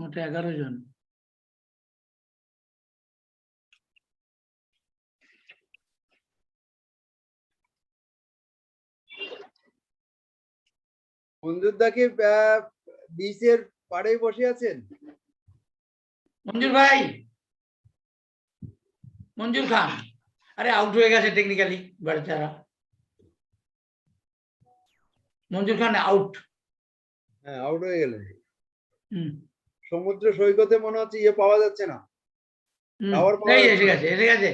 ওটা 11 জন। মঞ্জুরদাকে বিচের পাড়ে বসে আছেন? মঞ্জুর ভাই, মঞ্জুর খান, আরে আউট হয়ে গেছে টেকনিক্যালি বেচারা। মঞ্জুর খান আউট। হ্যাঁ, আউট হয়ে গেলেন। হুম, সমুদ্র সৈকতে মনে হচ্ছে ইয়ে পাওয়া যাচ্ছে না। এই এসে গেছে, এসে গেছে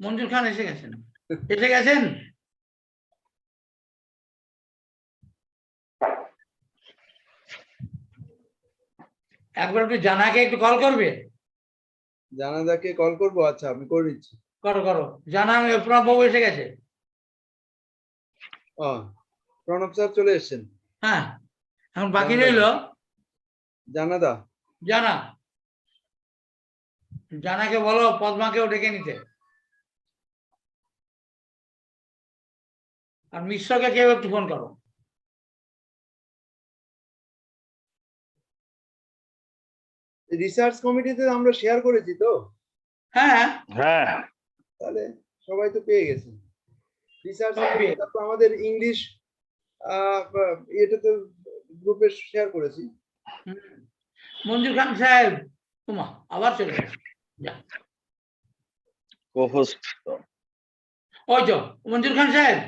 মঞ্জুর খান, এসে গেছেন, এসে গেছেন। একবার একটু জানাকে একটু কল করবে। জানাদাকে কল করবো? আচ্ছা, আমি করে দিচ্ছি। করো করো, জানা প্রণব বাবু এসে গেছে। প্রণব স্যার চলে এসেছেন। হ্যাঁ, এখন বাকি রইল জানাদা। জানা, জানাকে বলো পদ্মাকেও ডেকে নিতে, আর মিশ্রকে কেউ একটু ফোন করো। রিসার্চ কমিটিতে আমরা শেয়ার করেছি তো? হ্যাঁ হ্যাঁ, তাহলে সবাই তো পেয়ে গেছে। রিসার্চ আমাদের ইংলিশ এটা তো গ্রুপে শেয়ার করেছি। মঞ্জুর খান সাহেব, তোমা আবার চলে গেছে। ওই তো মঞ্জুর খান সাহেব,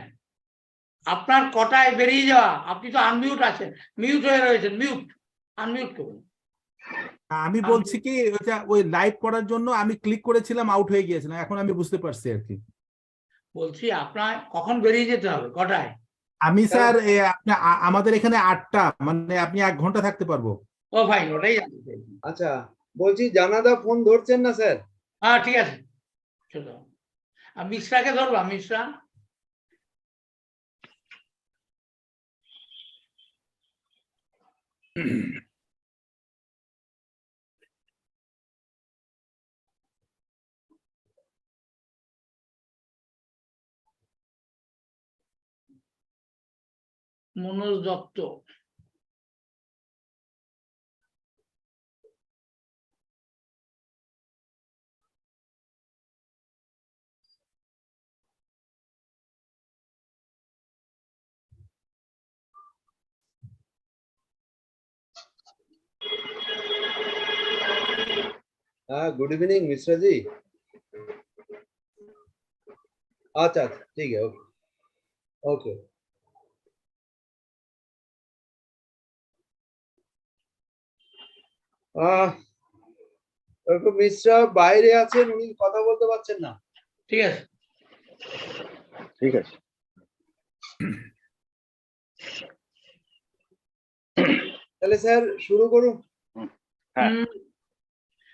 আপনার কটায় বেরিয়ে যাওয়া, আপনি তো আনমিউট আছেন, মিউট হয়ে রয়েছেন, মিউট, আনমিউট করুন। আমি বলছি কি, ওটা ওই লাইভ করার জন্য আমি ক্লিক করেছিলাম, আউট হয়ে গিয়েছিলাম, এখন আমি বুঝতে পারছি আর কি। বলছি আপনার কখন বেরিয়ে যেতে হবে, কটায়? আমি স্যার আমাদের এখানে 8টা, মানে আপনি 1 ঘন্টা থাকতে পারবো। ও ফাইন, ওটাই জানতে চাইছি। আচ্ছা, বলছি জানাদা ফোন ধরছেন না স্যার? হ্যাঁ ঠিক আছে, চলো। আর মিশ্রাকে ধরবা, মিশ্রা? মনোজ দত্ত। हाँ, गुड इवनिंग मिश्रा जी। अच्छा अच्छा, ठीक है, ओके ओके। মিশ্রা বাইরে আছেন, উনি কথা বলতে পারছেন না। ঠিক আছে, ঠিক আছে। তাহলে স্যার শুরু করুন।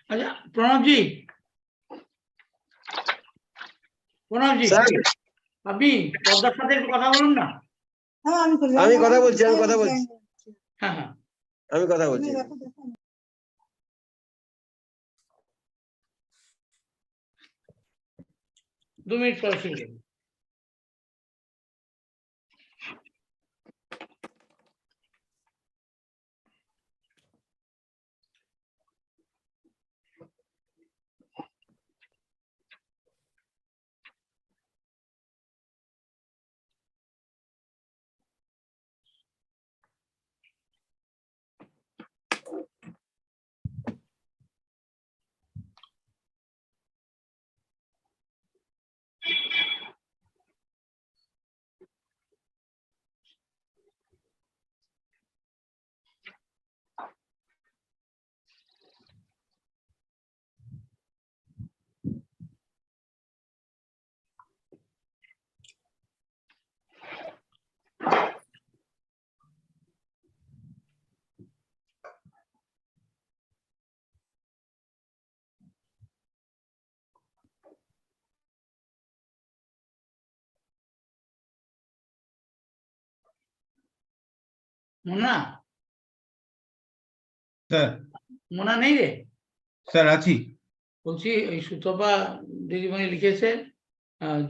আচ্ছা প্রণবজি, প্রণবজি আপনি পদ্মার সাথে একটু কথা বলুন না। আমি কথা বলছি, হ্যাঁ হ্যাঁ, আমি কথা বলছি। 2 মিনিট পরে শুরু করুন। মোনা, স্যার মোনা নেই রে? স্যার আছি। বলছি এই সুতপা দিদিমণি লিখেছে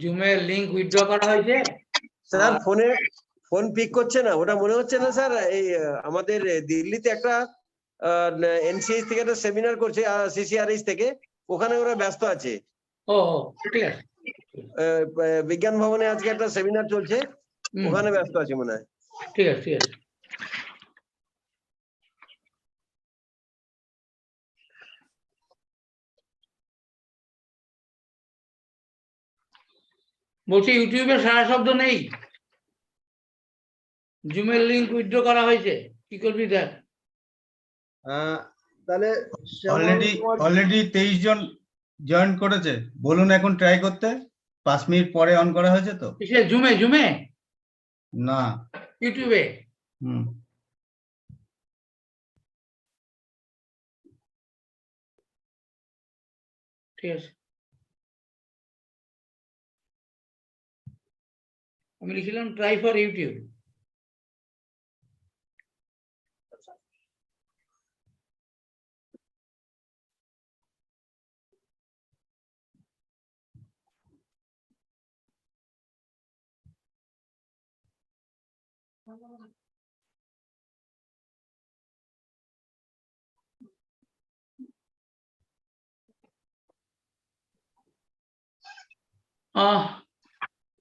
জুমের লিংক উইথড্র করা হয়েছে। স্যার ফোন পিক করছে না, ওটা মনে হচ্ছে না স্যার এই আমাদের দিল্লিতে একটা এনসিএইচ থেকে একটা সেমিনার করছে সিসিআরএইচ থেকে, ওখানে ওরা ব্যস্ত আছে। ও ঠিক আছে। বিজ্ঞান ভবনে আজকে একটা সেমিনার চলছে, ওখানে ব্যস্ত আছে মনে হয়। ঠিক আছে ঠিক আছে। বলছি ইউটিউবে সারা শব্দ নেই, জুমের লিংক উইথড্র করা হয়েছে, কি করবি দেখ। তাহলে অলরেডি 23 জন জয়েন করেছে, বলুন এখন ট্রাই করতে। 5 মিনিট পরে অন করা হয়েছে তো? কিসে? জুমে? জুমে না, ইউটিউবে? হুম। ঠিক আছে, আমি লিখলাম ট্রাই ফর ইউটিউব।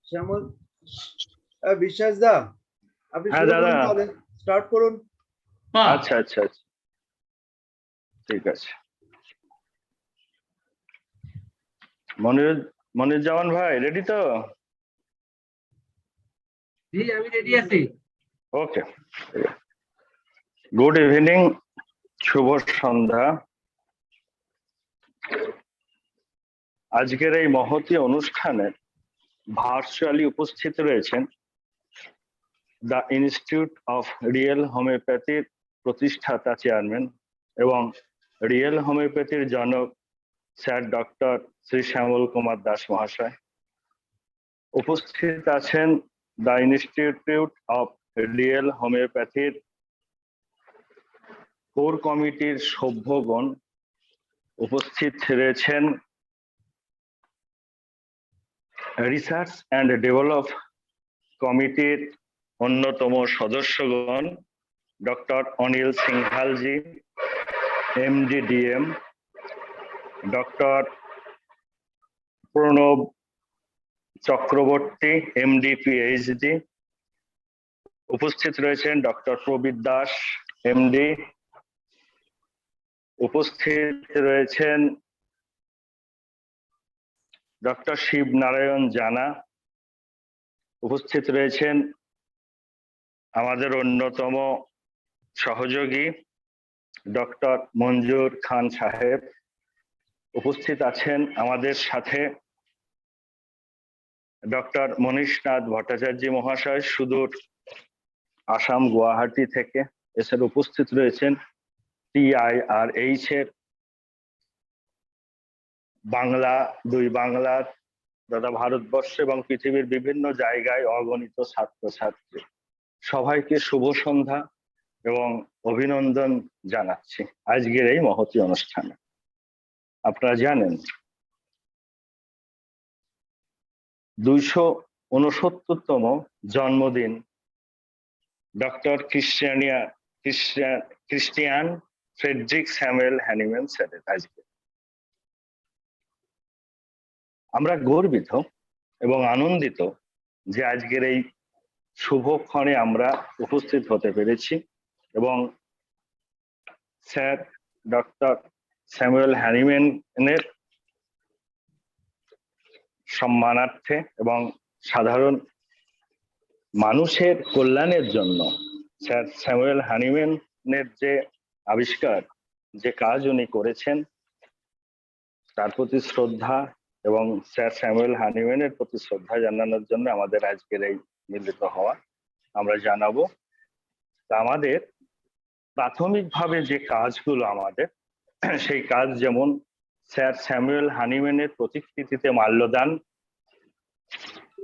শ্যামল, বিশ্বাস দা, আপনি হ্যাঁ শুরু দাদা। করুন, তাহলে স্টার্ট করুন। আচ্ছা আচ্ছা আচ্ছা, ঠিক আছে। মনিরুজ্জামান ভাই রেডি তো? জি আমি রেডি আছি। ওকে, গুড ইভিনিং, শুভ সন্ধ্যা। আজকের এই মহতী অনুষ্ঠানে ভার্চুয়ালি উপস্থিত রয়েছেন দ্য ইনস্টিটিউট অফ রিয়েল হোমিওপ্যাথির প্রতিষ্ঠাতা চেয়ারম্যান এবং রিয়েল হোমিওপ্যাথির জনক স্যার ডক্টর শ্রী শ্যামল কুমার দাস মহাশয়। উপস্থিত আছেন দ্য ইনস্টিটিউট অফ রিয়েল হোমিওপ্যাথির কোর কমিটির সভ্যগণ। উপস্থিত রয়েছেন রিসার্চ অ্যান্ড ডেভেলপ কমিটির অন্যতম সদস্যগণ, ডক্টর অনিল সিংহালজি MD DM, doctor Pranab Chakraborty MD PhD. উপস্থিত রয়েছেন ডক্টর প্রবীর দাস এমডি। উপস্থিত রয়েছেন ডক্টর শিব নারায়ণ জানা। উপস্থিত রয়েছেন আমাদের অন্যতম সহযোগী ডক্টর মঞ্জুর খান সাহেব। উপস্থিত আছেন আমাদের সাথে ডক্টর মনীষনাথ ভট্টাচার্য মহাশয় সুদূর আসাম গুয়াহাটি থেকে। এছাড়া উপস্থিত রয়েছেন TIRH এর বাংলা, বাংলার তথা ভারতবর্ষ এবং পৃথিবীর বিভিন্ন জায়গায় অগণিত ছাত্রছাত্রী। সবাইকে শুভ সন্ধ্যা এবং অভিনন্দন জানাচ্ছি আজকের এই মহতী অনুষ্ঠানে। আপনারা জানেন 269তম জন্মদিন doctor Christian Frederick Samuel Hahnemann স্যারের আজকে। আমরা গর্বিত এবং আনন্দিত যে আজকের এই শুভক্ষণে আমরা উপস্থিত হতে পেরেছি এবং স্যার ডক্টর স্যামুয়েল হ্যানিম্যানের সম্মানার্থে এবং সাধারণ মানুষের কল্যাণের জন্য স্যার স্যামুয়েল হ্যানিম্যানের যে আবিষ্কার, যে কাজ উনি করেছেন তার প্রতি শ্রদ্ধা এবং স্যার স্যামুয়েল হ্যানিম্যানের প্রতি শ্রদ্ধা জানানোর জন্য আমাদের আজকের এই মিলিত হওয়া। আমরা জানাবো আমাদের প্রাথমিকভাবে যে কাজগুলো আমাদের, সেই কাজ যেমন স্যার স্যামুয়েল হ্যানিম্যানের প্রতিকৃতিতে মাল্যদান,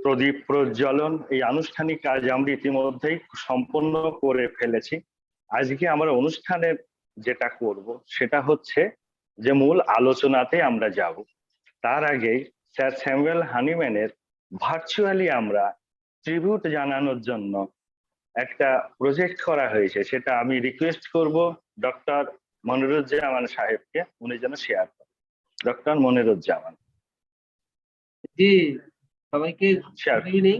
প্রদীপ প্রজ্বলন, এই আনুষ্ঠানিক কাজ আমরা ইতিমধ্যেই সম্পন্ন করে ফেলেছি। আজকে আমরা অনুষ্ঠানের যেটা করব সেটা হচ্ছে যে মূল আলোচনাতে আমরা যাব। তার আগে স্যার স্যামুয়েল হ্যানিম্যানের ভার্চুয়ালি আমরা ট্রিবিউট জানানোর জন্য একটা প্রজেক্ট করা হয়েছে, সেটা আমি রিকোয়েস্ট করব ডক্টর মনিরুজ্জামান সাহেবকে উনি যেন শেয়ার করেন। ডক্টর মনিরুজ্জামান, জি, সবাইকে শেয়ার। Good evening.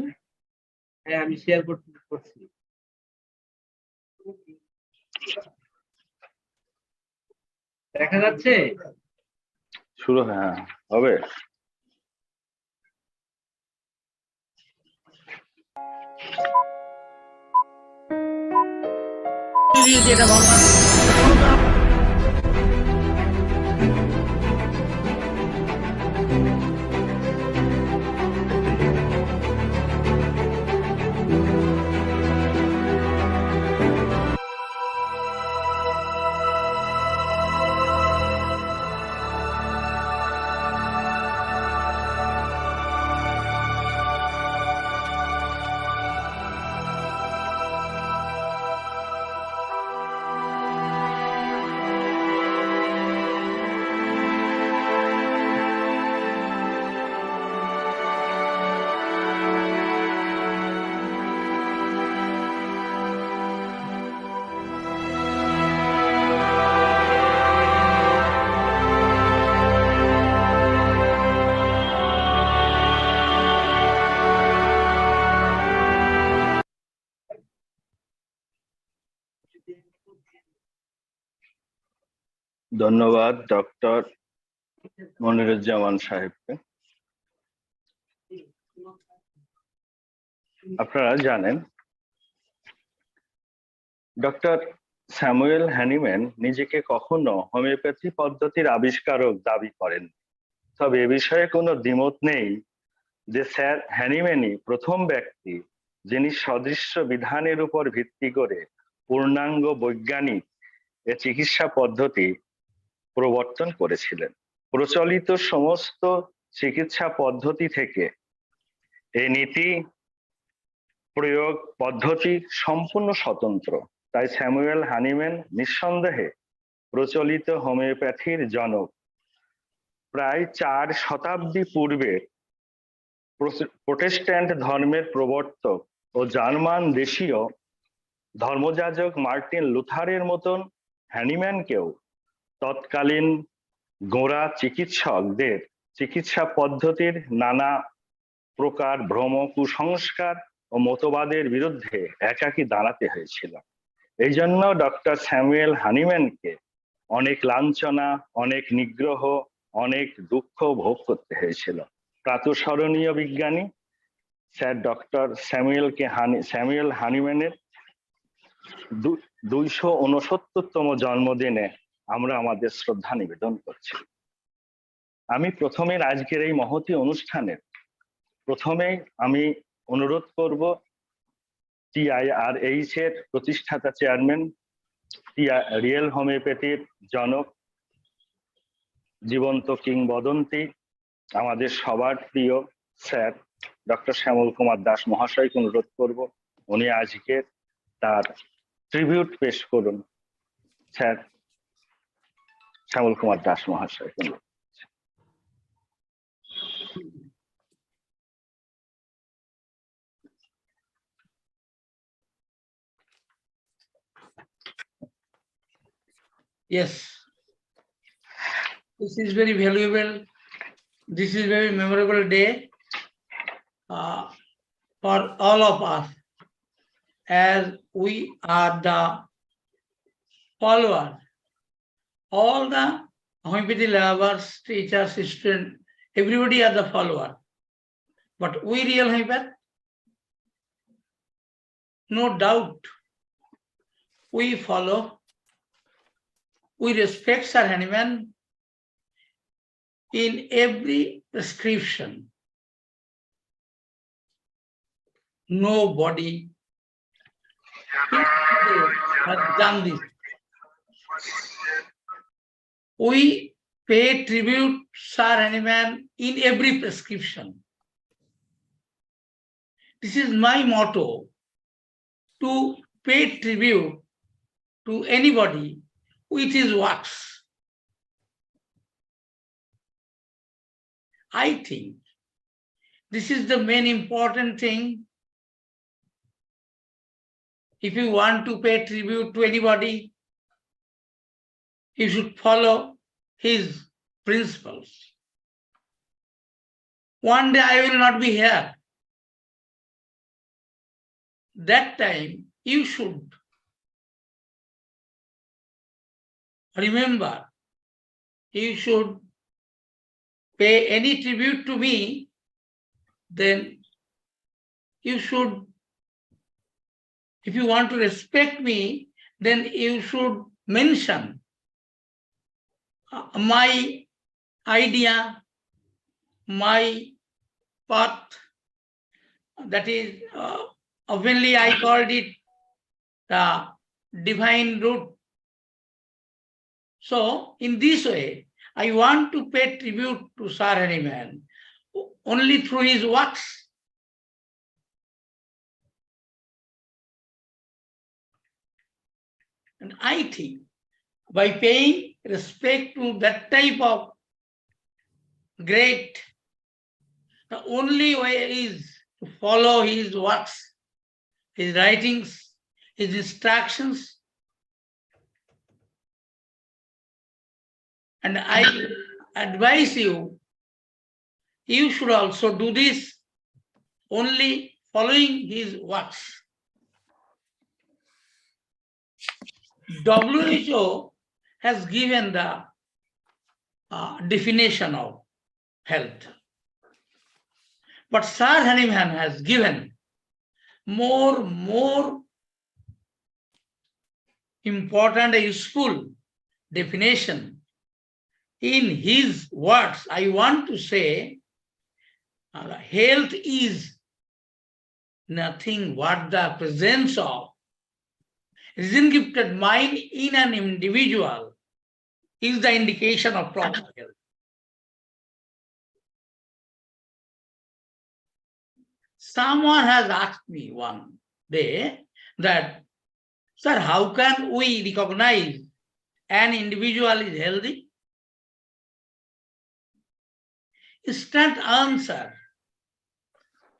হ্যাঁ, আমি শেয়ার করছি। দেখা যাচ্ছে? শুরু, হ্যাঁ হবে। যেটা ভালো ধন্যবাদ ডক্টর মনিরুজ্জামান সাহেবকে। আপনারা জানেন ডক্টর স্যামুয়েল হ্যানিম্যান নিজেকে কখনো হোমিওপ্যাথি পদ্ধতির আবিষ্কারক দাবি করেন, তবে এ বিষয়ে কোনো দ্বিমত নেই যে স্যার হ্যানিম্যানই প্রথম ব্যক্তি যিনি সদৃশ্য বিধানের উপর ভিত্তি করে পূর্ণাঙ্গ বৈজ্ঞানিক এ চিকিৎসা পদ্ধতি প্রবর্তন করেছিলেন। প্রচলিত সমস্ত চিকিৎসা পদ্ধতি থেকে এই নীতি প্রয়োগ পদ্ধতি সম্পূর্ণ স্বতন্ত্র। তাই স্যামুয়েল হ্যানিম্যান নিঃসন্দেহে প্রচলিত হোমিওপ্যাথির জনক। প্রায় 4 শতাব্দী পূর্বে প্রোটেস্ট্যান্ট ধর্মের প্রবর্তক ও জার্মান দেশীয় ধর্মযাজক মার্টিন লুথারের মতন হ্যানিম্যানকেও তৎকালীন গোঁড়া চিকিৎসকদের চিকিৎসা পদ্ধতির নানা প্রকার ভ্রম, কুসংস্কার ও মতবাদের বিরুদ্ধে একাকী দাঁড়াতে হয়েছিল। এই জন্য ডক্টর স্যামুয়েল হ্যানিম্যানকে অনেক লাঞ্ছনা, অনেক নিগ্রহ, অনেক দুঃখ ভোগ করতে হয়েছিল। প্রাতঃস্মরণীয় বিজ্ঞানী স্যার ডক্টর স্যামুয়েল হ্যানিম্যানের 269তম জন্মদিনে আমরা আমাদের শ্রদ্ধা নিবেদন করছি। আমি প্রথমে আজকের এই মহতী অনুষ্ঠানের প্রথমেই আমি অনুরোধ করব TIRH এর প্রতিষ্ঠাতা চেয়ারম্যান, রিয়েল হোমিওপ্যাথির জনক, জীবন্ত কিংবদন্তি, আমাদের সবার প্রিয় স্যার ডক্টর শ্যামল কুমার দাস মহাশয়কে অনুরোধ করব উনি আজকে তার ট্রিবিউট পেশ করুন। স্যার শ্যামল কুমার দাস মহাশয়কে অনুরোধ। Yes, this is very valuable. This is very memorable day for all of us, as we are the followers. All the homeopathy lovers, teachers, students, everybody are the follower. But we real homeopath, no doubt, we follow. We respect Sir Hahnemann in every prescription. Nobody has done this. We pay tribute Sir Hahnemann in every prescription. This is my motto, to pay tribute to anybody with his works. I think this is the main important thing. If you want to pay tribute to anybody, you should follow his principles. One day I will not be here. That time you should remember, you should pay any tribute to me, then you should, if you want to respect me, then you should mention my idea, my path. That is, oftenly I called it the divine route. So in this way, I want to pay tribute to Sir Hahnemann only through his works. And I think by paying respect to that type of great, the only way is to follow his works, his writings, his instructions. And I advise you, you should also do this, only following his works. WHO has given the definition of health. But Sir Hahnemann has given more important and useful definition. In his words, I want to say, health is nothing but the presence of reason-gifted mind in an individual is the indication of proper health. Someone has asked me one day that, sir, how can we recognize an individual is healthy? Instant answer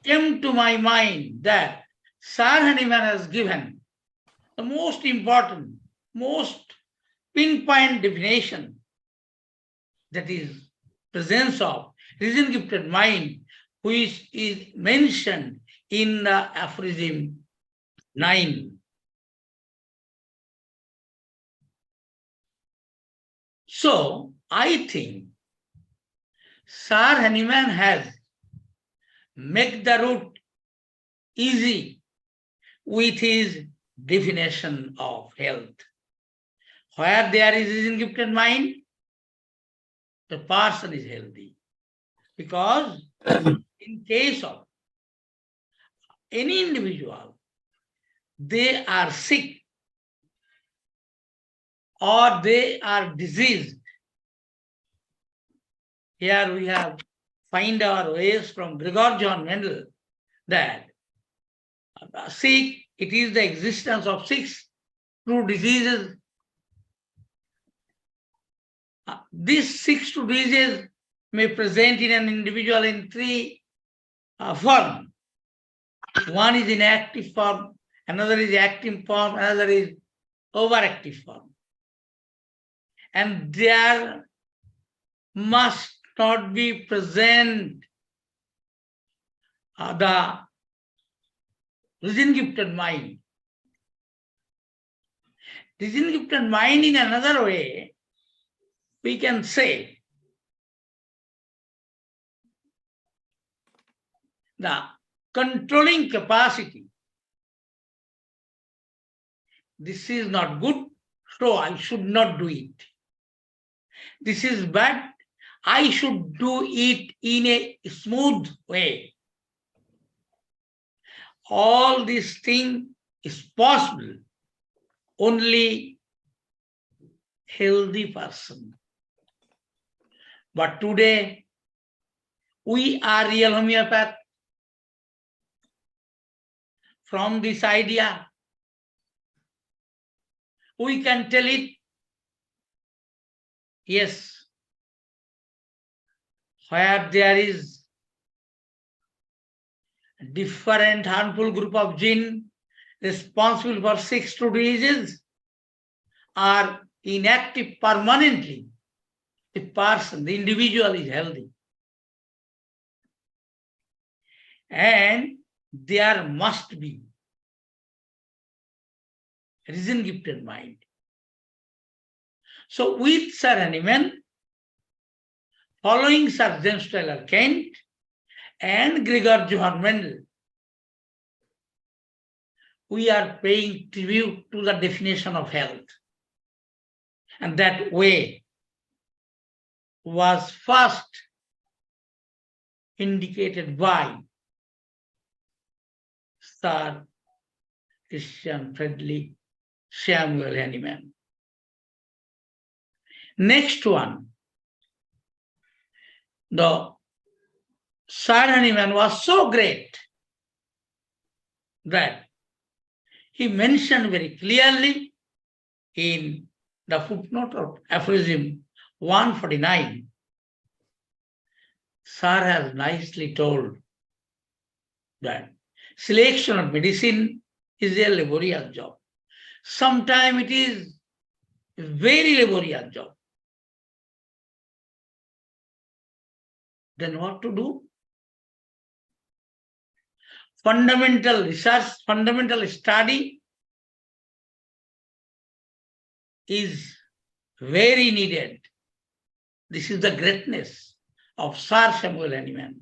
came to my mind that Sir Hahnemann has given the most important, most pinpoint definition, that is presence of reason-gifted mind, which is mentioned in the aphorism 9. So I think Sir Hahnemann has made the route easy with his definition of health. Where there is reason-gifted mind, the person is healthy. Because in case of any individual, they are sick or they are diseased. Here we have find our ways from Gregor John Mendel that sick, it is the existence of 6 true diseases. These 6 true diseases may present in an individual in 3 forms. One is inactive form, another is active form, another is overactive form. And there must not be present the reason-gifted mind. Reason-gifted mind in another way, we can say the controlling capacity. This is not good, so I should not do it. This is bad, I should do it in a smooth way. All these things is possible only healthy person. But today, we are real homeopath. From this idea, we can tell it, yes, where there is a different harmful group of gene responsible for 6 true diseases, or inactive permanently, the person, the individual is healthy. And there must be reason-gifted mind. So with Sir Hahnemann, following Sir James Taylor Kent and Gregor Johann Mendel, we are paying tribute to the definition of health. And that way was first indicated by Sir Christian Friedrich Samuel Hahnemann. Next one, the Sir Hahnemann was so great that he mentioned very clearly in the footnote of aphorism 149. Sir has nicely told that selection of medicine is a laborious job. Sometimes it is a very laborious job. Then what to do? Fundamental research, fundamental study is very needed. This is the greatness of Sir Samuel Hahnemann.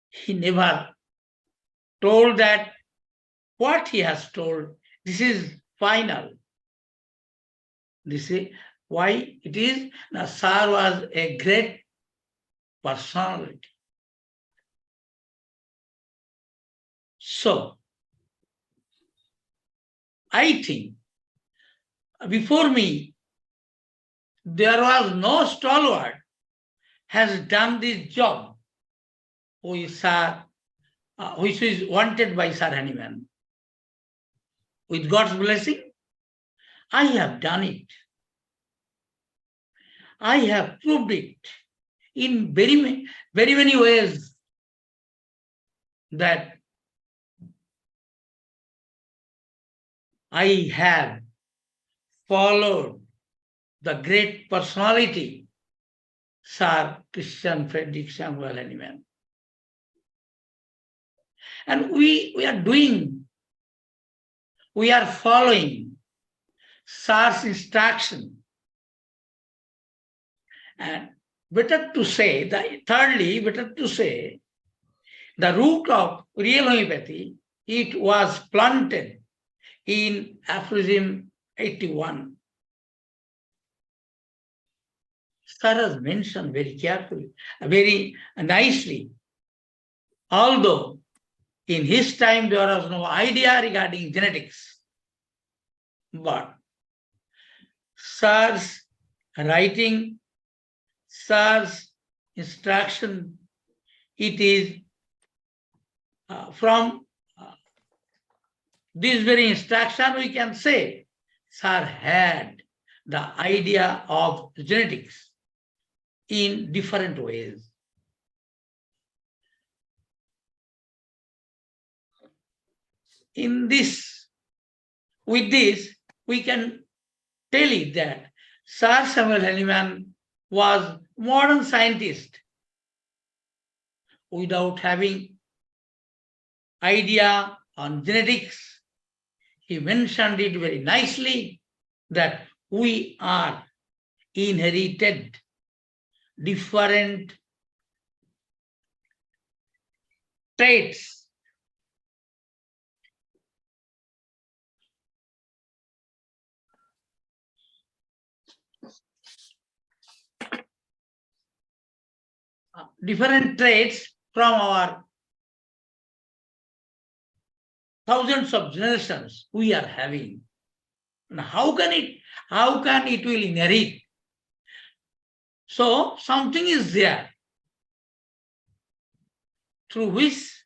He never told that what he has told, this is final. This is why it is. Now, Sir was a great personality. So, I think before me, there was no stalwart has done this job which is wanted by Sir Hahnemann. With God's blessing, I have done it. I have proved it in very many ways that I have followed the great personality, Sir Christian Friedrich Samuel Hahnemann. And we are following Sir's instruction. And better to say, the root of real homeopathy, it was planted in aphorism 81. Sir has mentioned very carefully, very nicely, although in his time there was no idea regarding genetics, but Sir's writing, Sir's instruction, it is from this very instruction we can say Sir had the idea of genetics in different ways. With this, we can tell it that Sir Samuel Hahnemann was modern scientist without having idea on genetics. He mentioned it very nicely that we are inherited different traits. Different traits from our thousands of generations we are having. Now, how can it will inherit? So something is there through which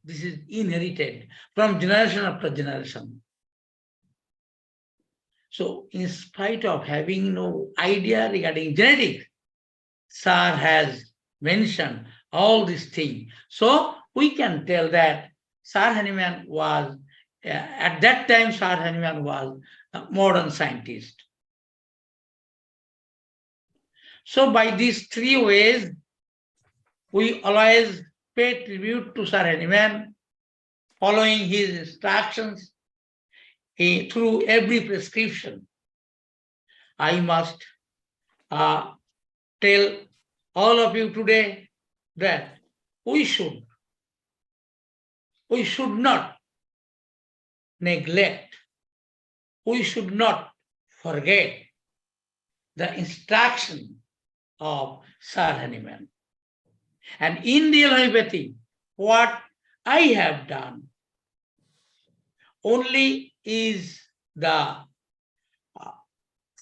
this is inherited from generation after generation. So in spite of having no idea regarding genetics, Sir has mentioned all these things. So we can tell that Sir Hahnemann was At that time, Sir Hahnemann was a modern scientist. So by these three ways, we always pay tribute to Sir Hahnemann, following his instructions through every prescription. I must tell all of you today that we should not neglect, we should not forget the instruction of Sir Hahnemann. And in real homeopathy, what I have done only is the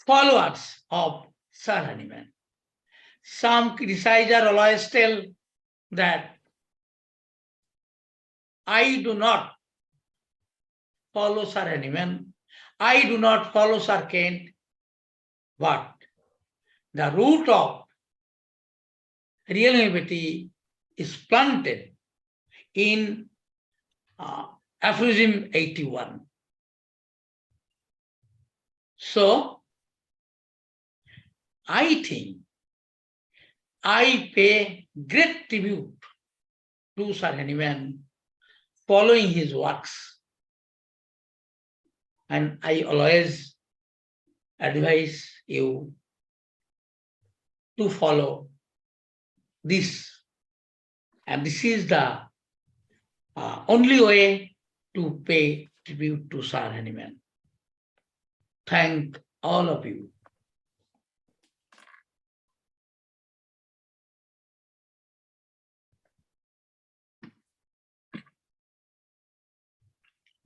followers of Sir Hahnemann. Some criticizers always tell that I do not follow Sir Hahnemann, I do not follow Sir Kent, but the root of real homeopathy is planted in aphorism 81. So, I think I pay great tribute to Sir Hahnemann following his works. And I always advise you to follow this. And this is the only way to pay tribute to Sir Hahnemann. Thank all of you.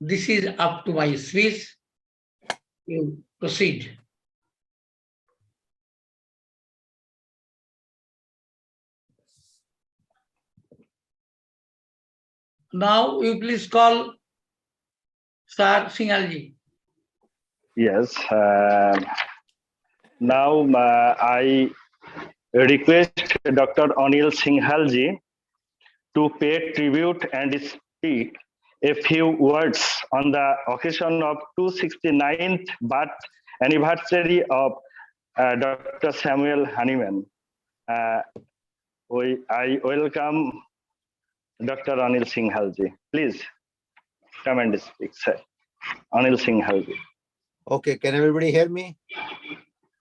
This is up to my speech. You proceed. Now you please call Sir Sinhalji. Yes. Now I request Dr. Anil Sinhalji to pay tribute and speak a few words on the occasion of 269th birth anniversary of Dr. Samuel Hahnemann. I welcome Dr. Anil Sinhalji. Please come and speak, sir. Anil Sinhalji. Okay, can everybody hear me?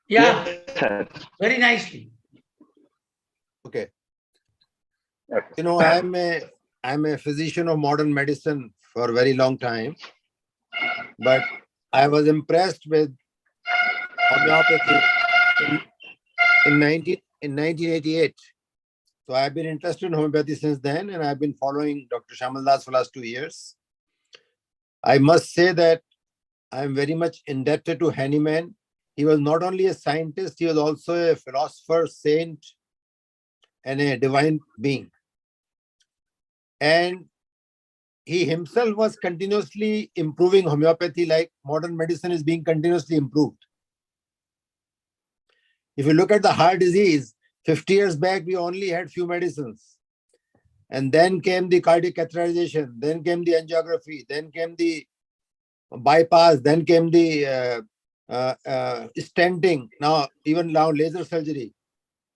Yeah, Yes, sir. very nicely. Okay. Okay. You know, I'm a physician of modern medicine for a very long time, but I was impressed with homeopathy in 1988. So I've been interested in homeopathy since then, and I've been following Dr. Shamal Das for the last 2 years. I must say that I'm very much indebted to Hahnemann. He was not only a scientist, he was also a philosopher, saint, and a divine being. And he himself was continuously improving homeopathy, like modern medicine is being continuously improved. If you look at the heart disease, 50 years back, we only had few medicines. And then came the cardiac catheterization, then came the angiography, then came the bypass, then came the stenting, even now laser surgery.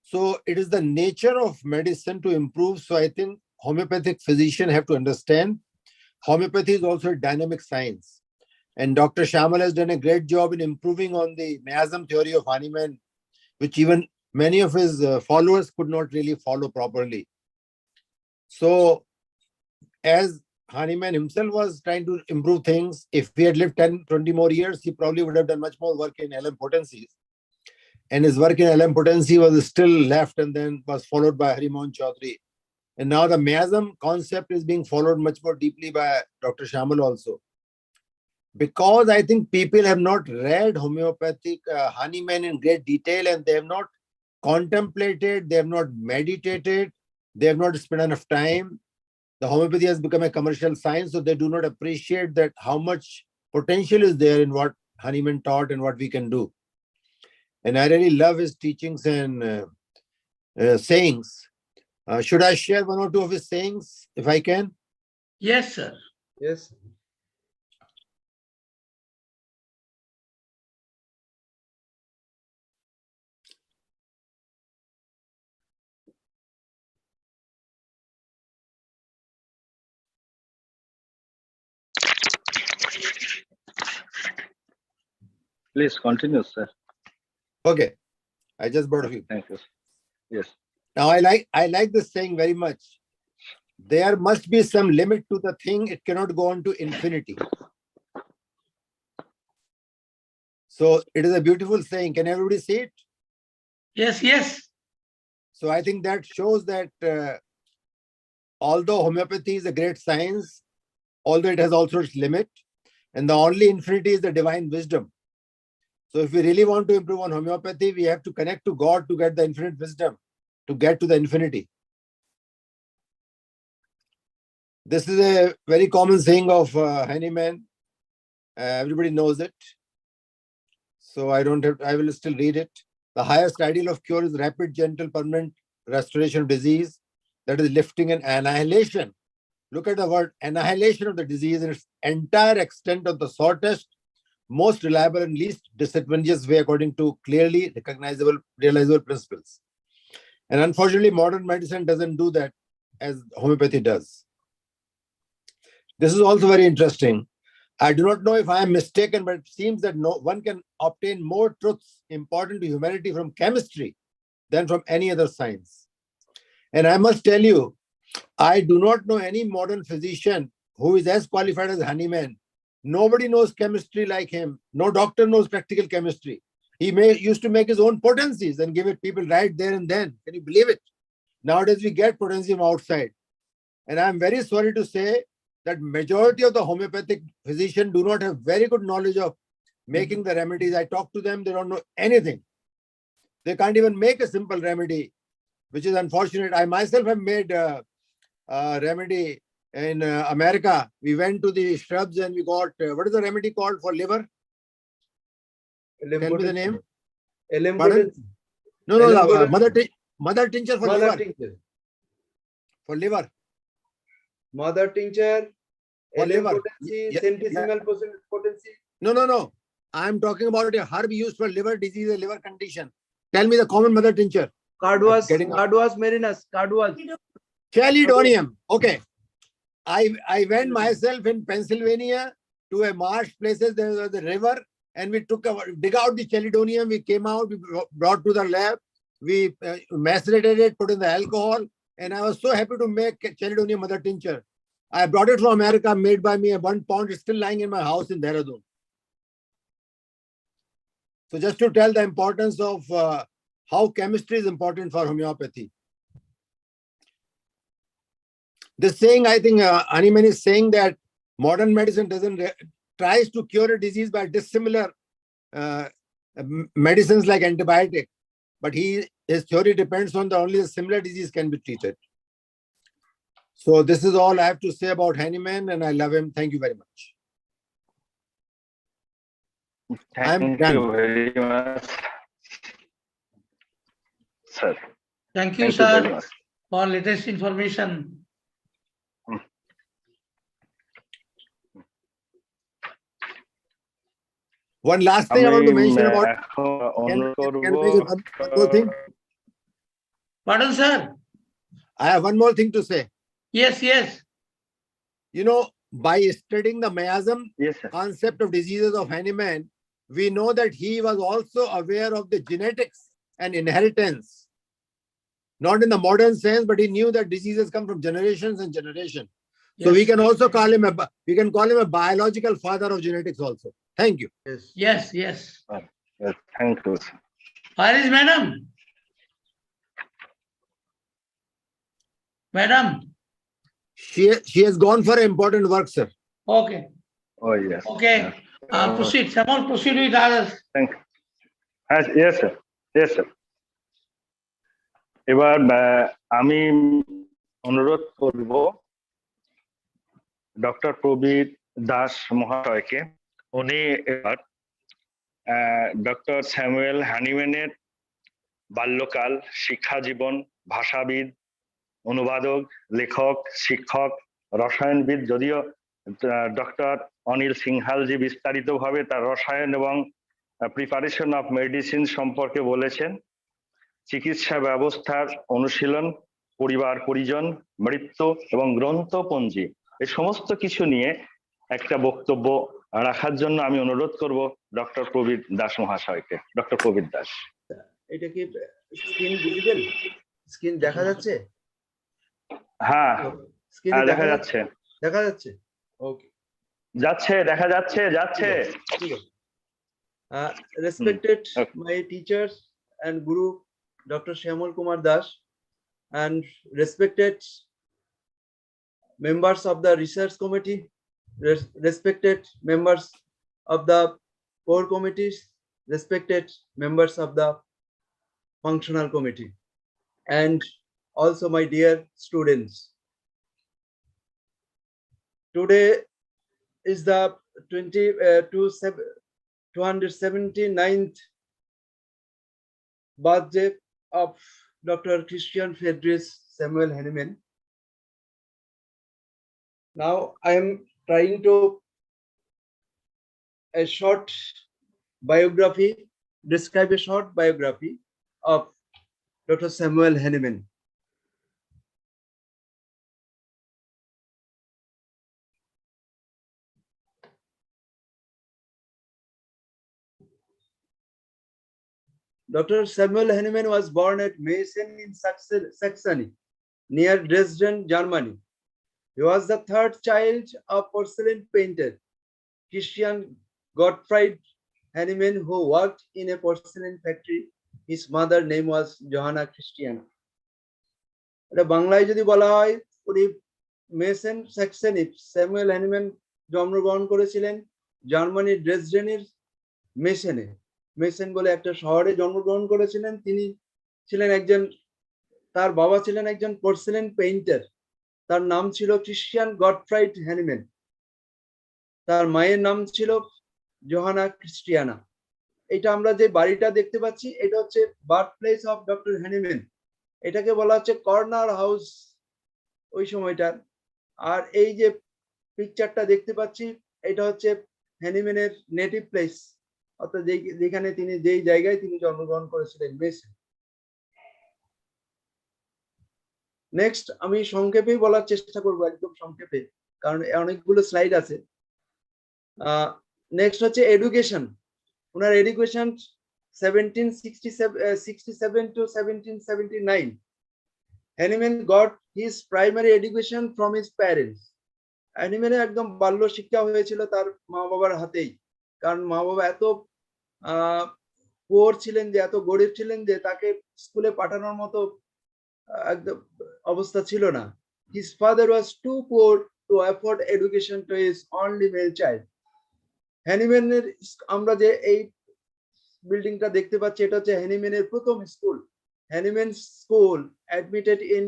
So it is the nature of medicine to improve. So I think homeopathic physicians have to understand homeopathy is also a dynamic science. And Dr. Shamal has done a great job in improving on the miasm theory of Hahnemann, which even many of his followers could not really follow properly. So as Hahnemann himself was trying to improve things, if he had lived 10, 20 more years, he probably would have done much more work in LM potencies. And his work in LM potency was still left and then was followed by Harimohan Chaudhary. And now the miasm concept is being followed much more deeply by Dr. Shamal also. Because I think people have not read homeopathic Hahnemann in great detail, and they have not contemplated, they have not meditated, they have not spent enough time. The homeopathy has become a commercial science, so they do not appreciate that how much potential is there in what Hahnemann taught and what we can do. And I really love his teachings and sayings. Should I share one or two of his sayings, if I can? Yes, sir. Yes. Please continue, sir. Okay, I just brought a few. Thank you. Yes. Now I like this saying very much. There must be some limit to the thing. It cannot go on to infinity. So it is a beautiful saying. Can everybody see it? Yes, yes. So I think that shows that although homeopathy is a great science, although it has also its limit, and the only infinity is the divine wisdom. So if we really want to improve on homeopathy, we have to connect to God to get the infinite wisdom, to get to the infinity. This is a very common saying of Hahnemann. Everybody knows it. So I will still read it. The highest ideal of cure is rapid, gentle, permanent restoration of disease. That is lifting and annihilation. Look at the word annihilation of the disease in its entire extent of the shortest, most reliable and least disadvantageous way according to clearly recognizable, realizable principles. And unfortunately, modern medicine doesn't do that as homeopathy does. This is also very interesting. I do not know if I am mistaken, but it seems that no one can obtain more truths important to humanity from chemistry than from any other science. And I must tell you, I do not know any modern physician who is as qualified as Hahnemann. Nobody knows chemistry like him. No doctor knows practical chemistry. He used to make his own potencies and give it people right there and then. Can you believe it? Nowadays we get potency from outside. And I'm very sorry to say that majority of the homeopathic physicians do not have very good knowledge of making the remedies. I talk to them, they don't know anything. They can't even make a simple remedy, which is unfortunate. I myself have made a remedy in America. We went to the shrubs and we got, what is the remedy called for liver? Tell me the name. Pardon? No, mother tincture for liver. For liver. Mother tincture, For liver. centesimal potency. No. I'm talking about a herb used for liver disease, a liver condition. Tell me the common mother tincture. Carduus marinus, Carduus. Chelidonium. Okay. I went myself in Pennsylvania to a marsh places. There was a river, and we dig out the chelidonium. We came out, we brought to the lab. We macerated it, put in the alcohol, and I was so happy to make chelidonium mother tincture. I brought it from America, made by me, 1 pound. It's still lying in my house in Dehradun. So just to tell the importance of how chemistry is important for homeopathy. This saying, I think Hahnemann is saying that modern medicine tries to cure a disease by dissimilar medicines like antibiotic, but his theory depends on only the similar disease can be treated. So this is all I have to say about Hahnemann, and I love him. Thank you very much. Thank you very much, sir. Thank you, Thank you very sir, much. for latest information. One last thing I want to mention about. Can I make one more thing? Pardon, sir? I have one more thing to say. Yes. You know, by studying the miasm Yes, sir. concept of diseases of Hahnemann, we know that he was also aware of the genetics and inheritance. Not in the modern sense, but he knew that diseases come from generations and generations. So we can also call him a biological father of genetics also. Thank you. Yes. Yes, thank you, sir. Where is madam? Madam? She has gone for important work, sir. Okay. Oh, yes. Okay. Proceed. Someone proceed with others. Thank you. Yes, sir. Yes, sir. এবার আমি অনুরোধ করব doctor Prabir Das মহাশয়কে। উনি এবার doctor Samuel হ্যানিম্যানের বাল্যকাল, শিক্ষা জীবন, ভাষাবিদ, অনুবাদক, লেখক, শিক্ষক, রসায়নবিদ, যদিও ডক্টর অনিল সিংহালজি বিস্তারিতভাবে তার রসায়ন এবং প্রিপারেশন অফ মেডিসিন সম্পর্কে বলেছেন। চিকিৎসা ব্যবস্থার অনুশীলন, পরিবার পরিজন, মৃত্যু এবং গ্রন্থপঞ্জি, এই সমস্ত কিছু নিয়ে একটা বক্তব্য রাখার জন্য আমি অনুরোধ করব ডক্টর প্রবীর দাস মহাশয়কে। ডক্টর প্রবীর দাস। এটা কি স্ক্রিন ভিজিবল? স্ক্রিন দেখা যাচ্ছে? হ্যাঁ, স্ক্রিনে দেখা যাচ্ছে। দেখা যাচ্ছে? ওকে, যাচ্ছে, দেখা যাচ্ছে, যাচ্ছে। ঠিক আছে। Respected Okay. my teachers and Guru, Dr. Shyamol Kumar Das, and respected members of the research committee, respected members of the core committees, respected members of the functional committee, and also my dear students. Today is the 279th birthday of Dr. Christian Friedrich Samuel Hahnemann. Now I am trying to describe a short biography of Dr. Samuel Hahnemann. Dr. Samuel Hahnemann was born at Meissen in Saxony, near Dresden, Germany. He was the third child of porcelain painter Christian Gottfried Hahnemann, who worked in a porcelain factory. His mother's name was Johanna Christiana. এটা বাংলায় যদি বলা হয়, উনি মেসেন Saxony Samuel Hahnemann জন্মগ্রহণ করেছিলেন জার্মানির ড্রেসডেনের মেসেনে। মেসেন বলে একটা শহরে জন্মগ্রহণ করেছিলেন। তিনি ছিলেন তার বাবা ছিলেন একজন পোর্সেলেন পেইন্টার। তার নাম ছিল ক্রিশ্চিয়ান গটফ্রাইড হ্যানিম্যান। তার মায়ের নাম ছিল জোহানা ক্রিস্টিয়ানা। এটা আমরা যে বাড়িটা দেখতে পাচ্ছি, এটা হচ্ছে birth place of doctor Hahnemann. এটাকে বলা হচ্ছে কর্নার হাউস ওই সময়টার। আর এই যে পিকচারটা দেখতে পাচ্ছি, এটা হচ্ছে হ্যানিম্যানের নেটিভ প্লেস, অর্থাৎ যেখানে তিনি যেই জায়গায় তিনি জন্মগ্রহণ করেছিলেন, মেসে। নেক্সট আমি সংক্ষেপেই বলার চেষ্টা করব, একদম সংক্ষেপে, কারণ অনেকগুলো স্লাইড আছে। নেক্সট হচ্ছে education. Owner education 1767 to 1779. Hahnemann got his primary education from his parents. হ্যানিম্যানের একদম বাল্য শিক্ষা হয়েছিল তার মা বাবার হাতেই, কারণ মা বাবা এত পুয়ার ছিলেন, যে এত গরিব ছিলেন যে তাকে স্কুলে পাঠানোর মতো একদম অবস্থা ছিল না। His father was too poor to afford education to his only male child. হ্যানিম্যানের আমরা যে এই বিল্ডিংটা দেখতে পাচ্ছি, এটা হচ্ছে হ্যানিম্যানের প্রথম school. Hahnemann school admitted in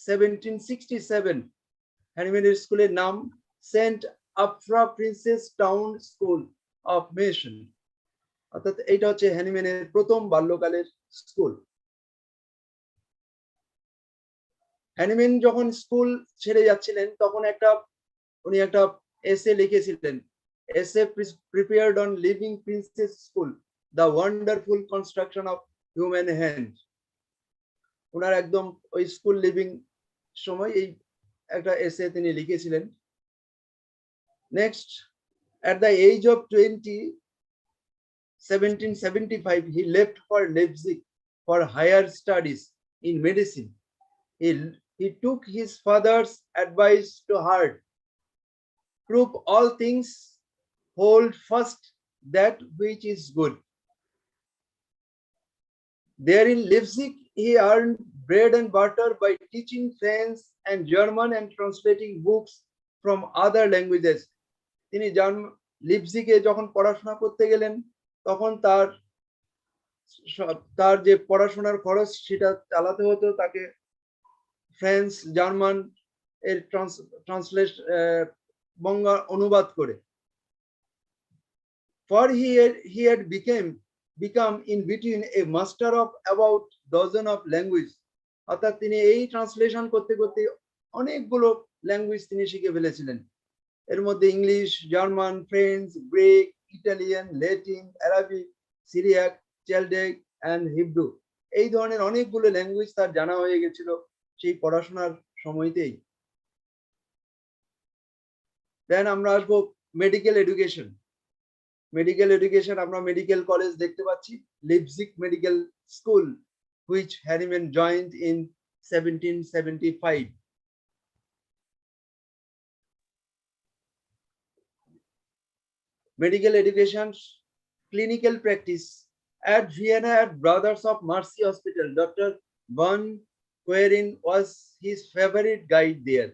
1767। হ্যানিম্যানের স্কুলের নাম saint Afra princess town school of Meissen, অর্থাৎ এইটা হচ্ছে হ্যানিম্যানের প্রথম বাল্যকালের স্কুল। হ্যানিম্যান যখন স্কুল ছেড়ে যাচ্ছিলেন, তখন উনি একটা এসে লিখেছিলেন, essay prepared on living princess school, the wonderful construction of human hand. ওনার একদম ওই স্কুল লিভিং সময় এই একটা এসে তিনি লিখেছিলেন। Next, at the age of 20, 1775, he left for Leipzig for higher studies in medicine. He took his father's advice to heart. Prove all things, hold fast that which is good. There in Leipzig, he earned bread and butter by teaching French and German and translating books from other languages. তিনি লিপজিগে যখন পড়াশোনা করতে গেলেন, তখন তার যে পড়াশোনার খরচ সেটা চালাতে হতো তাকে ফ্রেঞ্চ, জার্মান এর বঙ্গা অনুবাদ করে। For he had become in between a master of about dozen of language. অর্থাৎ তিনি এই ট্রান্সলেশন করতে করতে অনেকগুলো ল্যাঙ্গুয়েজ তিনি শিখে ফেলেছিলেন। এর মধ্যে English, German, French, Greek, Italian, Latin, Arabic, Syriac, Chaldaic and Hebrew, এই ধরনের অনেকগুলো ল্যাঙ্গুয়েজ তার জানা হয়ে গেছিল সেই পড়াশোনার সময়তেই। দেন আমরা আসবো মেডিকেল এডুকেশন। মেডিকেল এডুকেশন আমরা মেডিকেল কলেজ দেখতে পাচ্ছি, Leipzig medical school, which Hahnemann joined in 1775. Medical education, clinical practice. At Vienna, at Brothers of Mercy Hospital, Dr. von Querin was his favorite guide there.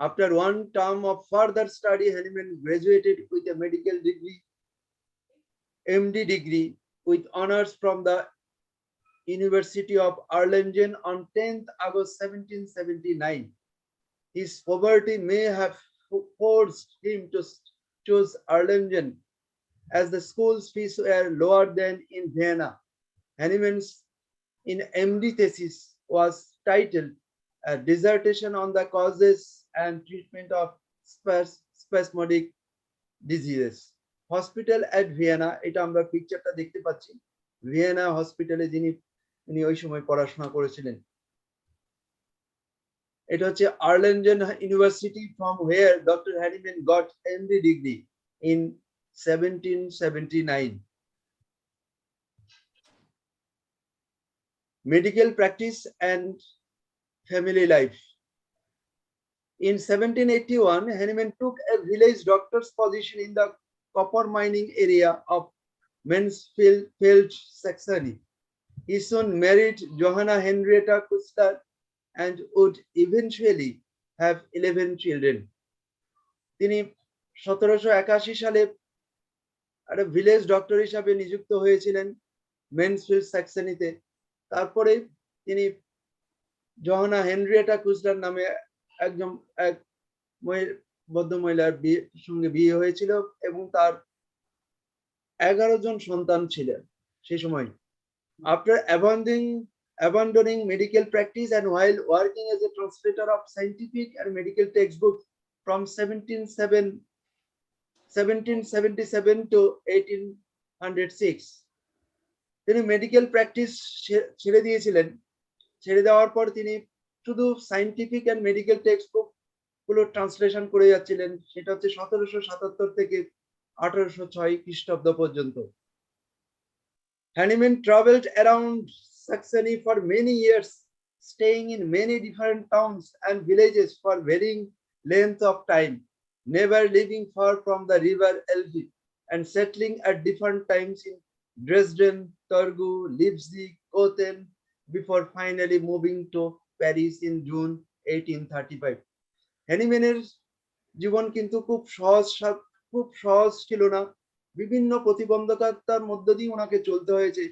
After one term of further study, Hahnemann graduated with a medical degree, MD degree, with honors from the University of Erlangen on 10th August 1779. His poverty may have forced him to choose Erlangen as the school's fees were lower than in Vienna. Hahnemann's MD thesis was titled A Dissertation on the Causes and Treatment of Spasmodic Diseases. Hospital at Vienna, এটা আমরা পিকচারটা দেখতে পাচ্ছি, Vienna হসপিটালে উনি ওই সময় পড়াশোনা করেছিলেন। এটা হচ্ছে আর্লেনজেন university, from where Dr. Hahnemann got MD degree in 1779. Medical practice and family life. In 1781, Hahnemann took a village doctor's position in the copper mining area of Mansfeld, Saxony. He soon married Johanna Henrietta Kuster and would eventually have 11 children. তিনি 1781 সালে একটা village doctor হিসাবে নিযুক্ত হয়েছিলেন Mansfield স্যাক্সনিতে। তারপরে তিনি জহানা Henrietta কুজলার নামে এক ভদ্রমহিলার সঙ্গে বিয়ে হয়েছিল এবং তার 11 জন সন্তান ছিলেন সেই সময়। After abandoning medical practice and while working as a translator of scientific and medical textbooks from 1777 to 1806, তিনি মেডিকেল প্র্যাকটিস ছেড়ে দিয়েছিলেন। ছেড়ে দেওয়ার পর তিনি শুধু scientific and medical text book গুলো ট্রান্সলেশন করে যাচ্ছিলেন। সেটা হচ্ছে 1777 থেকে 1806 খ্রিস্টাব্দ পর্যন্ত। Hahnemann traveled around Saxony for many years, staying in many different towns and villages for varying length of time, never leaving far from the river Elbe, and settling at different times in Dresden, Turgu, Leipzig, Cothen, before finally moving to Paris in June 1835. Hahnemann's জীবন কিন্তু খুব সহজ ছিল না। বিভিন্ন প্রতিবন্ধকতার মধ্য দিয়ে ওনাকে চলতে হয়েছে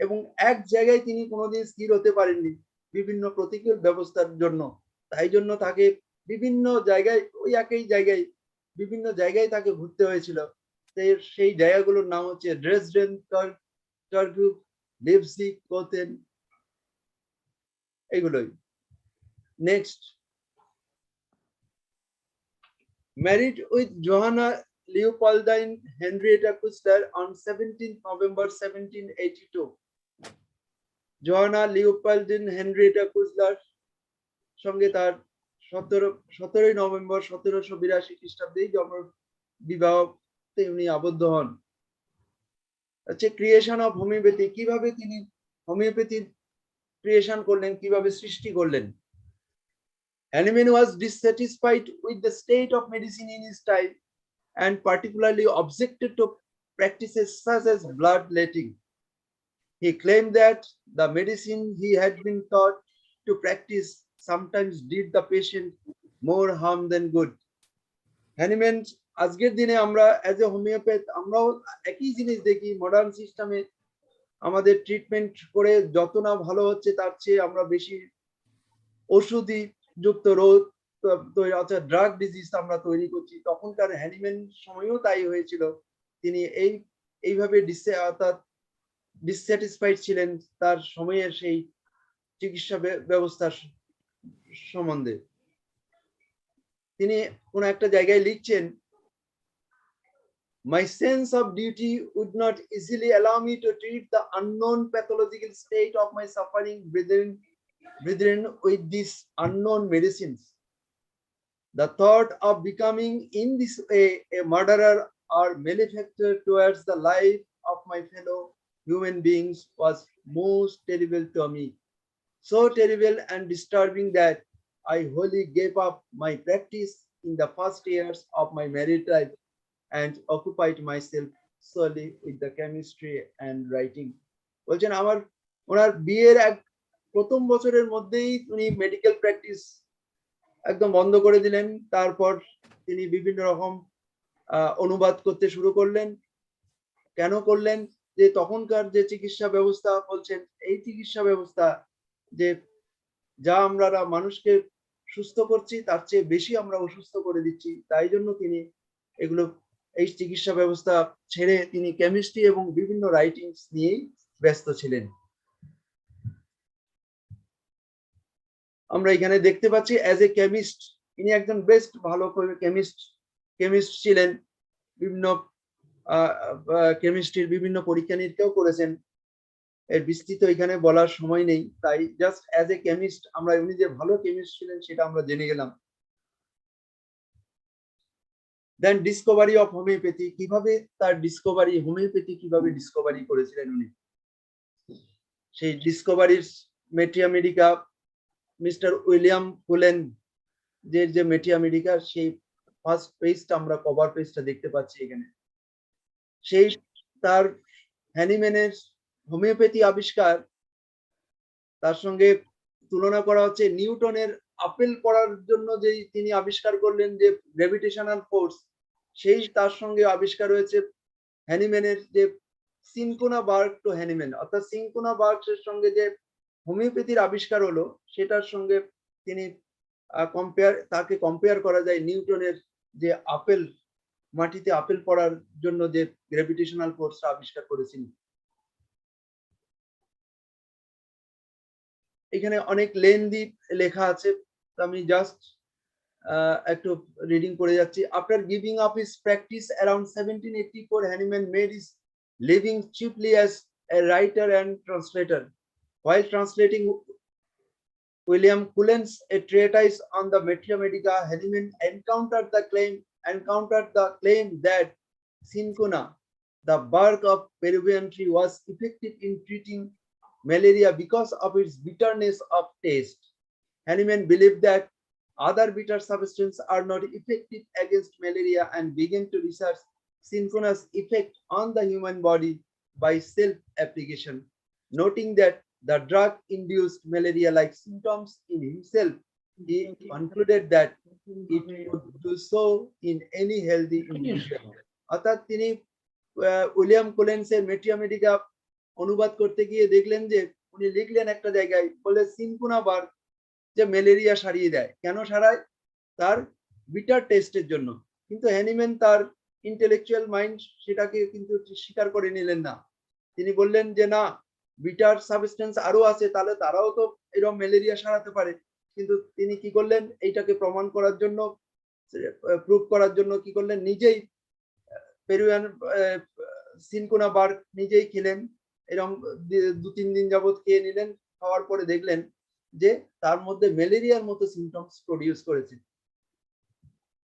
এবং এক জায়গায় তিনি কোনোদিন স্থির হতে পারেননি বিভিন্ন প্রতিকূল ব্যবস্থার জন্য। তাই জন্য তাকে বিভিন্ন জায়গায় ওই একই জায়গায় বিভিন্ন জায়গায় তাকে ঘুরতে হয়েছিল। সেই জায়গাগুলোর নাম হচ্ছে ড্রেসডেন, টার্গু, লিপজিগ, কোথেন, এগুলোই। Next, married with Johanna Leopoldine Henrietta Kuster on 17th November 1782. Johanna Leopoldine Henrietta Kuster সঙ্গে তার 17 নভেম্বর 1782 খ্রিস্টাব্দেই বিবাহতে উনি আবদ্ধ হন। আচ্ছা, ক্রিয়েশন অফ হোমিওপ্যাথি, কিভাবে তিনি হোমিওপ্যাথি ক্রিয়েশন করলেন, কিভাবে সৃষ্টি করলেন। Hahnemann was dissatisfied with the state of medicine in his time and particularly objected to practices such as bloodletting. He claimed that the medicine he had been taught to practice sometimes did the patient more harm than good. Hahnemann, আজকের দিনে আমরা as a homeopath আমরাও একই জিনিস দেখি, modern সিস্টেমে আমাদের treatment করে যত না ভালো হচ্ছে তার চেয়ে আমরা বেশি ওষুধি যুক্ত রোগ অর্থাৎ ড্রাগ ডিজিজ আমরা তৈরি করছি। তখনকার হ্যানিম্যান সময়ও তাই হয়েছিল। তিনি এইভাবে অর্থাৎ ডিসস্যাটিসফাইড ছিলেন তার সময়ের সেই চিকিৎসা ব্যবস্থার সম্বন্ধে। তিনি কোন একটা জায়গায় লিখছেন, My sense of duty would not easily allow me to treat the unknown pathological state of my suffering brethren with these unknown medicines. The thought of becoming in this way a murderer or malefactor towards the life of my fellow human beings was most terrible to me. So terrible and disturbing that I wholly gave up my practice in the first years of my married life and occupied myself solely with the chemistry and writing. বলছেন আমার ওনার বিয়ের প্রথম বছরের মধ্যেই উনি medical practice একদম বন্ধ করে দিলেন। তারপর তিনি বিভিন্ন রকম অনুবাদ করতে শুরু করলেন। কেন করলেন? যে তখনকার যে চিকিৎসা ব্যবস্থা বলছেন, এই চিকিৎসা ব্যবস্থা যে যা আমরা মানুষকে সুস্থ করছি তার চেয়ে বেশি আমরা অসুস্থ করে দিচ্ছি। তাই জন্য তিনি এগুলো এই চিকিৎসা ব্যবস্থা ছেড়ে তিনি কেমিস্ট্রি এবং বিভিন্ন রাইটিংস নিয়েই ব্যস্ত ছিলেন। আমরা এখানে দেখতে পাচ্ছি অ্যাজ এ কেমিস্ট ইনি একজন বেস্ট ভালো কেমিস্ট ছিলেন। বিভিন্ন কেমিস্ট্রির বিভিন্ন পরীক্ষা নিরীক্ষাও করেছেন। এর বিস্তৃত এখানে বলার সময় নেই, তাই জাস্ট অ্যাজ এ কেমিস্ট আমরা উনি যে ভালো কেমিস্ট ছিলেন সেটা আমরা জেনে গেলাম। দেন ডিসকভারি অফ হোমিওপ্যাথি, কিভাবে তার ডিসকভারি হোমিওপ্যাথি কিভাবে ডিসকভারি করেছিলেন উনি, সেই ডিসকভারির মেটিয়া মেডিকা মিস্টার উইলিয়াম কুলেন যে মেটিয়া মেডিকা সেই ফার্স্ট পেজটা আমরা কভার পেজটা দেখতে পাচ্ছি এখানে। সেই তার হ্যানিম্যানের হোমিওপ্যাথি আবিষ্কার তার সঙ্গে তুলনা করা হচ্ছে নিউটনের আপেল পড়ার জন্য যে তিনি আবিষ্কার করলেন যে গ্র্যাভিটেশনাল ফোর্স, সেই তার সঙ্গে আবিষ্কার হয়েছে হ্যানিম্যানের যে সিনকোনা বার্গ টু হ্যানিম্যান, অর্থাৎ সিনকোনা বার্গের সঙ্গে যে হোমিওপ্যাথির আবিষ্কার হলো সেটার সঙ্গে তিনি তাকে কম্পেয়ার করা যায় নিউটনের যে আপেল মাটিতে আপেল পড়ার জন্য যে গ্র্যাভিটেশনাল ফোর্সটা আবিষ্কার করেছিলেন। এখানে অনেক লেন্দি লেখা আছে, আমি জাস্ট একটু রিডিং করে যাচ্ছি। After giving up his practice around 1784 Hahnemann made his living chiefly as a writer and translator. While translating William Cullen's a treatise on the Metia Medica, Hahnemann encountered the claim that Cincuna, the bark of Peruvian tree, was effective in treating malaria because of its bitterness of taste. Hahnemann believed that other bitter substances are not effective against malaria and began to research Cincuna's effect on the human body by self-application, noting that the drug induced malaria-like symptoms in himself. He concluded that it would do so in any healthy individual. অর্থাৎ তিনি William কোলেন্সের মেটিয়া Medica অনুবাদ করতে গিয়ে দেখলেন যে উনি লিখলেন একটা জায়গায় বলে সিনকুনা বার্গ যে ম্যালেরিয়া সারিয়ে দেয়। কেন সারায়? তার বিটার টেস্টের জন্য। কিন্তু হ্যানিম্যান তার ইন্টেলেকচুয়াল মাইন্ড সেটাকে কিন্তু স্বীকার করে নিলেন না। তিনি বললেন যে না, বিটার সাবস্টেন্স আরো আছে, তাহলে তারাও তো এরকম ম্যালেরিয়া সারাতে পারে। কিন্তু তিনি কি করলেন, এইটাকে প্রমাণ করার জন্য প্রুভ করার জন্য কি করলেন, নিজেই পেরুয়ান সিনকুনা বার্গ নিজেই খেলেন। এরকম 2-3 দিন যাবত খেয়ে নিলেন, খাওয়ার পরে দেখলেন যে তার মধ্যে ম্যালেরিয়ার মতো সিমটমস প্রডিউস করেছে।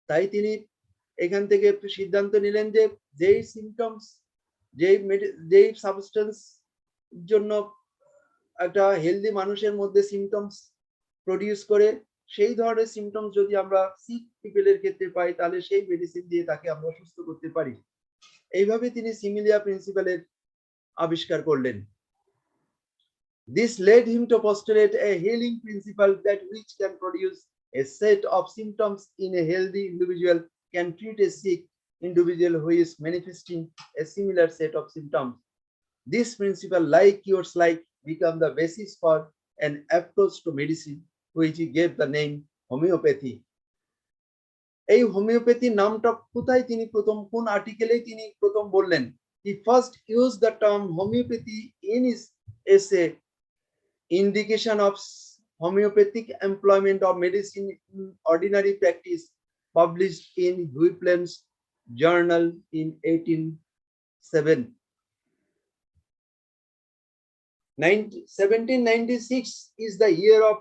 তাই তিনি এখান থেকে সিদ্ধান্ত নিলেন যে যেই সিমটমস যেই সাবস্টেন্স জন্য একটা হেলদি মানুষের মধ্যে সিমটমস প্রডিউস করে, সেই ধরনের সিমটমস যদি আমরা সিক পিপলের ক্ষেত্রে পাই তাহলে সেই মেডিসিন দিয়ে তাকে আমরা সুস্থ করতে পারি। এইভাবে তিনি সিমিলিয়া প্রিন্সিপালের আবিষ্কার করলেন। This led him to postulate a healing principle that which can produce a set of symptoms in a healthy individual can treat a sick individual who is manifesting a similar set of symptoms. This principle, like cures like, become the basis for an approach to medicine which he gave the name homeopathy. এই homeopathy নামটা কোথায় তিনি প্রথম, কোন আর্টিকেলে তিনি প্রথম বললেন? He first used the term homeopathy in his essay Indication of Homeopathic Employment of Medicine in Ordinary Practice, published in Whipland's Journal in 1796 is the year of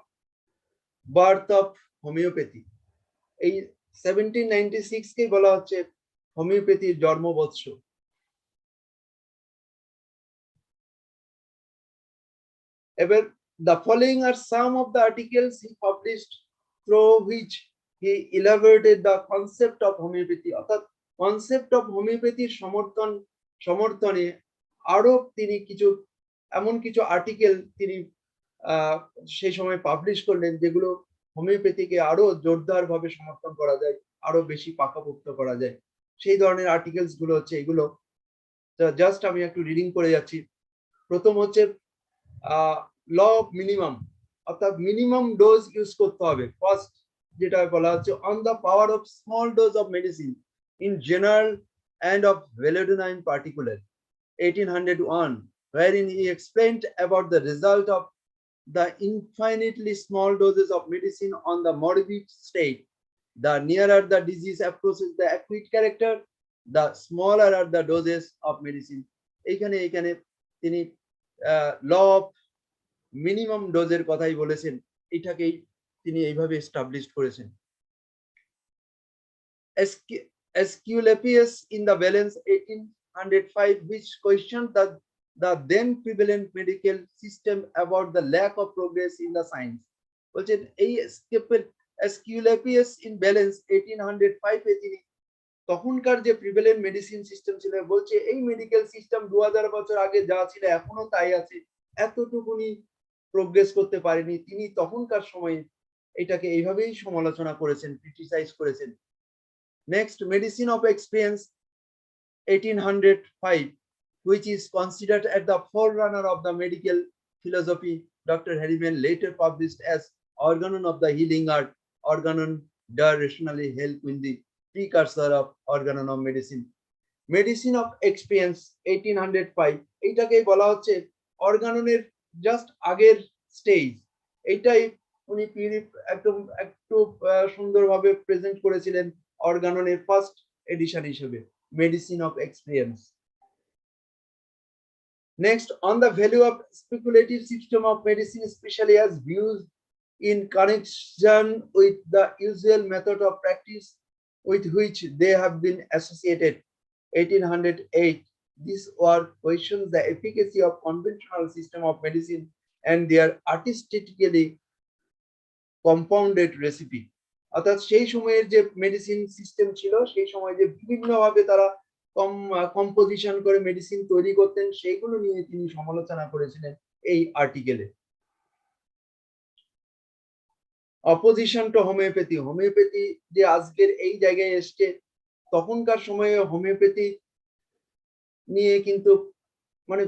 birth of homeopathy. এই 1796 কে বলা হচ্ছে হোমিওপ্যাথির জন্মবৎস। এবার the following are some of the articles he published through which he elaborated the concept of homeopathy, অর্থাৎ concept of হোমিওপ্যাথির সমর্থনে আরো তিনি এমন কিছু আর্টিকেল তিনি সেই সময় পাবলিশ করলেন যেগুলো হোমিওপ্যাথিকে আরো জোরদার ভাবে সমর্থন করা যায়, আরো বেশি পাকাপোক্ত করা যায়। সেই ধরনের আর্টিকেলস গুলো হচ্ছে এগুলো। জাস্ট আমি একটু রিডিং করে যাচ্ছি। প্রথম হচ্ছে ল অফ মিনিমাম, অর্থাৎ মিনিমাম ডোজ ইউজ করতে হবে। ফার্স্ট যেটা বলা হচ্ছে on the power of small dose of medicine in general and of Velodina in particular, 1801, wherein he explained about the result of the infinitely small doses of medicine on the morbid state. The nearer the disease approaches the acute character, the smaller are the doses of medicine. এখানে তিনি law of minimum ডোজের কথাই বলেছেন, এটাকেই তিনি এইভাবে establish করেছেন। Asclepius in the Valence 1805, which questioned the then prevalent medical system about the lack of progress in the science. বলছেন এই Asclepius in Valence 1805 এ তিনি তখনকার যে প্রিভেলেন্ট মেডিসিন সিস্টেম ছিল, বলছে এই মেডিকেল সিস্টেম 2000 বছর আগে যা ছিল এখনো তাই আছে, এতটুকুনি প্রোগ্রেস করতে পারেনি। তিনি তখনকার সময়ে এটাকে এইভাবেই সমালোচনা করেছেন, ক্রিটিসাইজ করেছেন। Next, medicine of experience 1805, which is considered as the forerunner of the medical philosophy. Dr. Hahnemann later published as Organon of the Healing Art, Organon der Rationally Health, in the precursor of Organon of Medicine. Medicine of experience 1805, এইটাকেই বলা হচ্ছে অর্গাননের just আগের stage. এইটাই উনি একটু সুন্দরভাবে present করেছিলেন অর্গাননের first addition হিসেবে, medicine of experience. Next, on the value of speculative system of medicine, especially as views in connection with the usual method of practice with which they have been associated, 1808. This work questions the efficacy of conventional system of medicine and their artistically compounded recipe. অর্থাৎ সেই সময়ের যে medicine system ছিল, সেই সময় যে বিভিন্নভাবে তারা কম্পোজিশন করে মেডিসিন তৈরি করতেন, সেইগুলো নিয়ে তিনি সমালোচনা করেছিলেন এই আর্টিকেলে। অপোজিশন টু হোমিওপ্যাথি, হোমিওপ্যাথি যে আজকের এই জায়গায় এসছে, তখনকার সময়ে হোমিওপ্যাথি নিয়ে কিন্তু মানে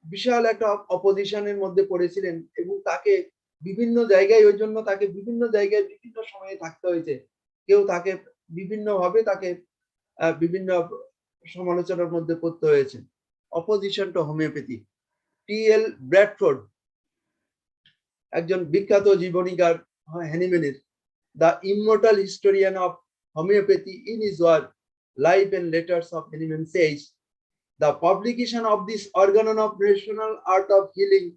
বিশাল একটা অপোজিশনের মধ্যে পড়েছিলেন এবং তাকে বিভিন্ন জায়গায়, ওই জন্য তাকে বিভিন্ন জায়গায় বিভিন্ন সময়ে থাকতে হয়েছে। কেউ তাকে বিভিন্নভাবে তাকে বিভিন্ন সমালোচনার মধ্যে পড়তে হয়েছে। Opposition to homeopathy, T L. Bradford, একজন বিখ্যাত জীবনীকার হ্যানিম্যানের, the immortal historian of homeopathy, in his work life and letters of Hahnemann says, the publication of this Organon of Rational Art of Healing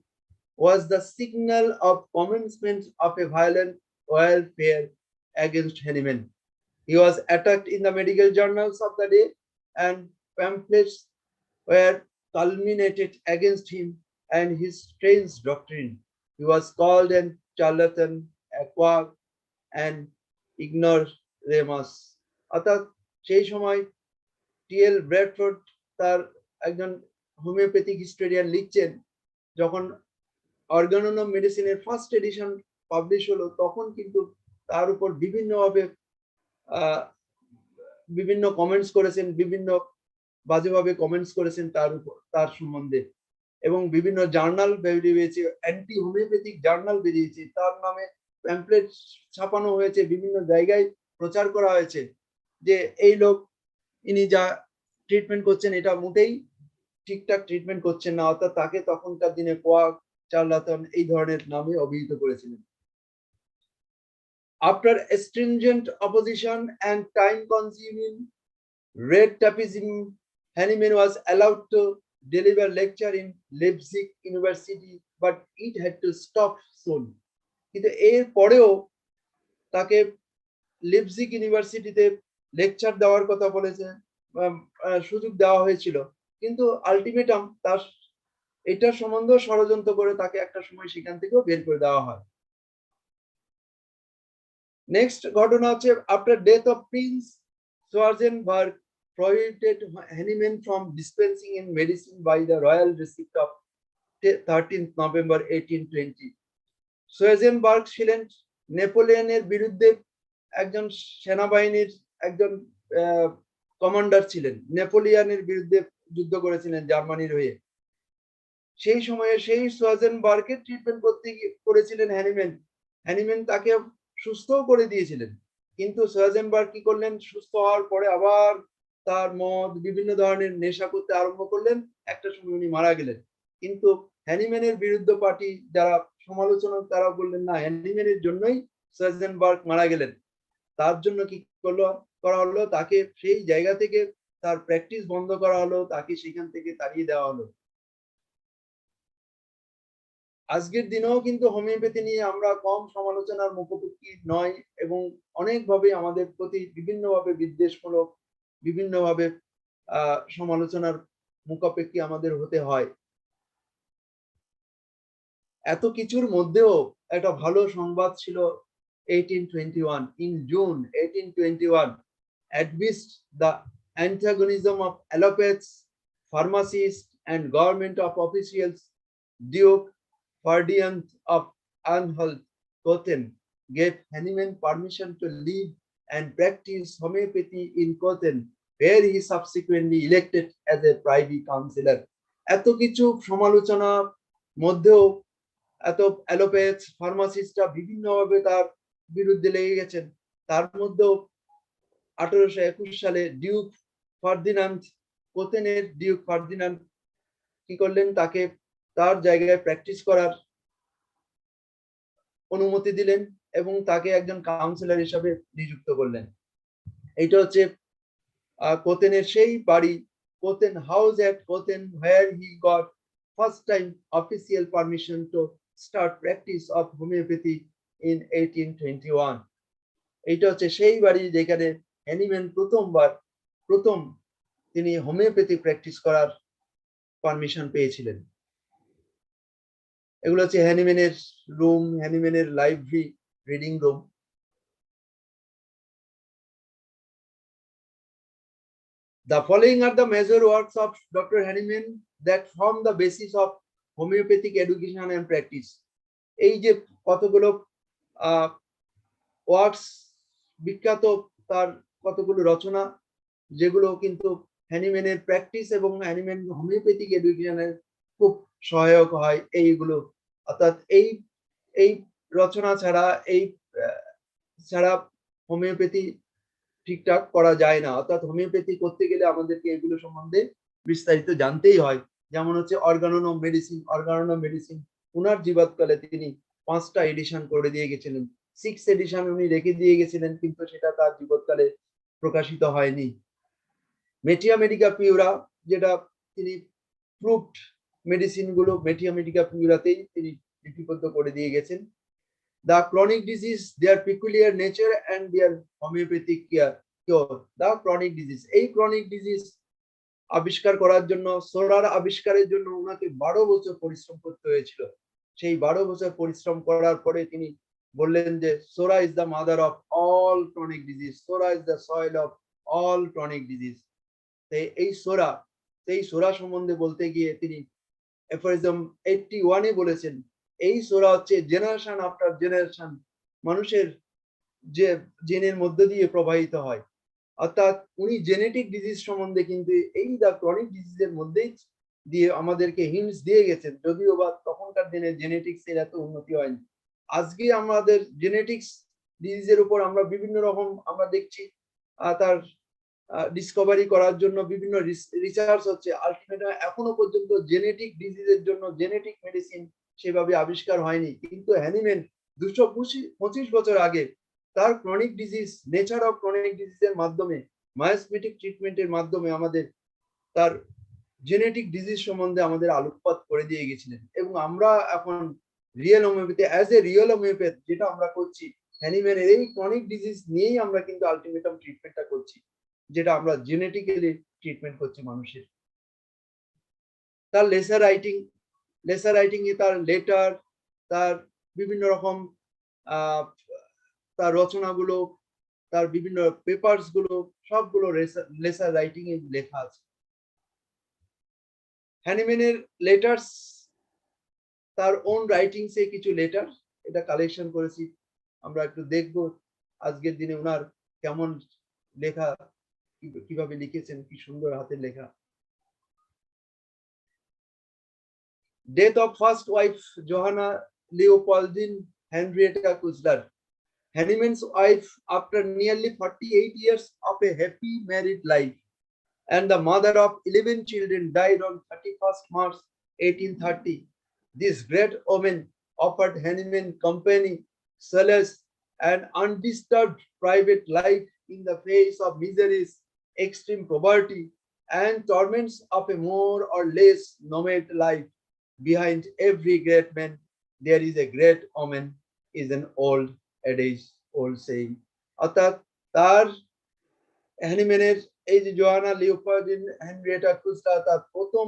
was the signal of commencement of a violent warfare against Hahnemann. He was attacked in the medical journals of the day, and pamphlets were culminated against him and his strange doctrine. He was called a charlatan, a quack, and ignoramus. অর্থাৎ সেই সময় টি.এল. Bradford তার একজন homeopathic historian লিখছেন, যখন Organon of মেডিসিনের first addition publish হলো, তখন কিন্তু তার উপর বিভিন্নভাবে বিভিন্ন কমেন্টস করেছেন, বিভিন্ন বাজেভাবে কমেন্টস করেছেন তার উপর, তার সম্বন্ধে, এবং বিভিন্ন জার্নাল বেরিয়েছে, অ্যান্টি হোমিওপ্যাথিক জার্নাল বেরিয়েছে, তার নামে প্যাম্পলেট ছাপানো হয়েছে, বিভিন্ন জায়গায় প্রচার করা হয়েছে যে এই লোক, ইনি যা ট্রিটমেন্ট করছেন এটা মোটেই ঠিকঠাক ট্রিটমেন্ট করছেন না, অর্থাৎ তাকে তখনকার দিনে কোয়াক, চার্লাটন এই ধরনের নামে অভিহিত করেছিলেন। After stringent opposition and time-consuming red tapeism, Hahnemann was allowed to deliver lecture in Leipzig University, but it had to stop soon. কিন্তু এর পরেও তাকে লিপজিগ ইউনিভার্সিটিতে লেকচার দেওয়ার কথা বলেছে, সুযোগ দেওয়া হয়েছিল, কিন্তু আলটিমেটাম তার এটার সম্বন্ধে ষড়যন্ত্র করে তাকে একটা সময় সেখান থেকেও বের করে দেওয়া হয়। নেক্সট ঘটনা হচ্ছে after death of prince Schwarzenberg prohibited Hahnemann from dispensing in medicine by the royal receipt of 13th November 1820. সোয়ার্জেনবার্গ ছিলেন নেপোলিয়নের বিরুদ্ধে একজন সেনাবাহিনীর একজন কমান্ডার ছিলেন, নেপোলিয়নের বিরুদ্ধে যুদ্ধ করেছিলেন জার্মানির হয়ে। সেই সময়ে সেই সোয়ার্জেনবার্গকে ট্রিটমেন্ট করেছিলেন হ্যানিম্যান। হ্যানিম্যান তাকে সুস্থও করে দিয়েছিলেন, কিন্তু সোয়ার্জেনবার্গ কি করলেন, সুস্থ হওয়ার পরে আবার তার মদ বিভিন্ন ধরনের নেশা করতে আরম্ভ করলেন, একটা সময় উনি মারা গেলেন। কিন্তু হ্যানিম্যানের বিরুদ্ধ পার্টি যারা সমালোচনা তারা বললেন না, হ্যানিম্যানের জন্যই সোয়ার্জেনবার্গ মারা গেলেন। তার জন্য কি করা হলো, তাকে সেই জায়গা থেকে তার প্র্যাকটিস বন্ধ করা হলো, তাকে সেখান থেকে তাড়িয়ে দেওয়া হলো। আজকের দিনেও কিন্তু হোমিওপ্যাথি নিয়ে আমরা কম সমালোচনার মুখোমুখি নয়, এবং অনেকভাবে আমাদের প্রতি বিভিন্নভাবে বিদ্বেষমূলক বিভিন্নভাবে সমালোচনার মুখাপেক্ষী আমাদের হতে হয়। এত কিছুর মধ্যেও একটা ভালো সংবাদ ছিল 1821 in June 1821 amidst the antagonism of allopaths, pharmacists and government of officials, Duke Ferdinand of Anhalt-Köthen gave Hahnemann permission to live and practice homeopathy in Köthen, where he subsequently elected as a privy councillor. এত কিছু সমালোচনা মধ্যেও এত allopath ফার্মাসিস্টরা বিভিন্নভাবে তার বিরুদ্ধে লেগে গেছেন, তার মধ্যেও 1821 সালে ডিউক ফার্দিনান্দ, কোতেনের ডিউক ফার্দিনান্দ কি করলেন, তাকে তার জায়গায় প্র্যাকটিস করার অনুমতি দিলেন এবং তাকে একজন কাউন্সিলর হিসাবে নিযুক্ত করলেন। এইটা হচ্ছে কোতেনের সেই বাড়ি, Koethen house at Koethen, where he got first time official permission to start practice of homeopathy in 1821. এইটা হচ্ছে সেই বাড়ি যেখানে হ্যানিম্যান প্রথম তিনি হোমিওপ্যাথি প্র্যাকটিস করার পারমিশন পেয়েছিলেন। এগুলো হচ্ছে হ্যানিম্যানের রুম, হ্যানিম্যানের library, reading room. The following are the major works of Dr. Hahnemann that form the basis of homeopathic education and practice. এই যে কতগুলো ওয়ার্কস, বিখ্যাত তার কতগুলো রচনা, যেগুলো কিন্তু হ্যানিম্যানের প্র্যাকটিস এবং হ্যানিম্যান হোমিওপ্যাথিক এডুকেশনের খুব সহায়ক হয়। এইগুলো অর্থাৎ এই রচনা ছাড়া হোমিওপ্যাথি ঠিকঠাক করা যায় না। অর্থাৎ হোমিওপ্যাথি করতে গেলে আমাদেরকে এগুলো সম্বন্ধে বিস্তারিত জানতেই হয়। যেমন হচ্ছে অর্গানো মেডিসিন উনার জীবৎকালে তিনি 5টা এডিশন করে দিয়ে গেছিলেন, 6 এডিশন উনি রেখে দিয়ে গেছিলেন, কিন্তু সেটা তার জীবৎকালে প্রকাশিত হয়নি। মেটিয়া মেডিকা পিউরা, যেটা তিনি প্রুভড মেডিসিন গুলো মেটিয়া মেডিকা পিউরাতেই তিনি লিপিবদ্ধ করে দিয়ে গেছেন। The chronic disease, their peculiar nature and their homeopathic cure. The chronic disease, এই chronic disease আবিষ্কার করার জন্য, সোরার আবিষ্কারের জন্য ওনাকে 12 বছর পরিশ্রম করতে হয়েছিল। সেই 12 বছর পরিশ্রম করার পরে তিনি বললেন যে psora is the mother of all chronic disease, psora is the soil of all chronic disease. এই সোরা সম্বন্ধে বলতে গিয়ে তিনি অ্যাফরিজম 81-এ বলেছেন, এই সোরা হচ্ছে জেনারেশন আফটার জেনারেশন মানুষের যে জেনের মধ্য দিয়ে প্রবাহিত হয়। অর্থাৎ উনি জেনেটিক ডিজিজ সম্বন্ধে কিন্তু এই দ্য ক্রনিক ডিজিজের মধ্যেই দিয়ে আমাদেরকে হিন্টস দিয়ে গেছেন, যদিও বা তখনকার দিনে জেনেটিক্স এর এত উন্নতি হয়নি। আজকে আমাদের জেনেটিক্স ডিজিজের উপর আমরা বিভিন্ন রকম আমরা দেখছি তার ডিসকভারি করার জন্য বিভিন্ন রিসার্চ হচ্ছে। আলটিমেটলি এখনো পর্যন্ত জেনেটিক ডিজিজের জন্য জেনেটিক মেডিসিন সেভাবে আবিষ্কার হয়নি, কিন্তু হ্যানিম্যান 225 বছর আগে তার chronic disease, nature of chronic ডিজিজের মাধ্যমে, মায়োসমিটিক ট্রিটমেন্টের মাধ্যমে আমাদের তার জেনেটিক ডিজিজ সম্বন্ধে আমাদের আলোকপাত করে দিয়ে গেছিলেন। এবং আমরা এখন real homeopathy, as a real homeopath যেটা আমরা করছি, হ্যানিম্যানের এই ক্রনিক ডিজিজ নিয়েই আমরা কিন্তু আলটিমেটাম ট্রিটমেন্টটা করছি, যেটা আমরা জেনেটিক্যালি ট্রিটমেন্ট করছি মানুষের। তার লেসার রাইটিং এ তার লেটার, তার বিভিন্ন রকম তার রচনাগুলো, তার বিভিন্ন পেপারস গুলো সবগুলো লেসার রাইটিং এ লেখা আছে। হ্যানিম্যানের লেটার্স, তার ওন রাইটিংস এ কিছু লেটার এটা কালেকশন করেছি, আমরা একটু দেখবো আজকের দিনে ওনার কেমন লেখা, কিভাবে লিখেছেন, কি সুন্দর হাতের লেখা। Death of first wife Johanna Leopoldine Henrietta Kutzler. Hahnemann's wife after nearly 48 years of a happy married life and the mother of 11 children died on 31st March 1830. This great woman offered Hahnemann company, solace, and undisturbed private life in the face of miseries, extreme poverty, and torments of a more or less nomad life. Behind every great man, there is a great woman, is an old adage, old saying. অর্থাৎ তার হ্যানিম্যানের এই যে Johanna লিওপোল্ডিন Henrietta কুজলার তার প্রথম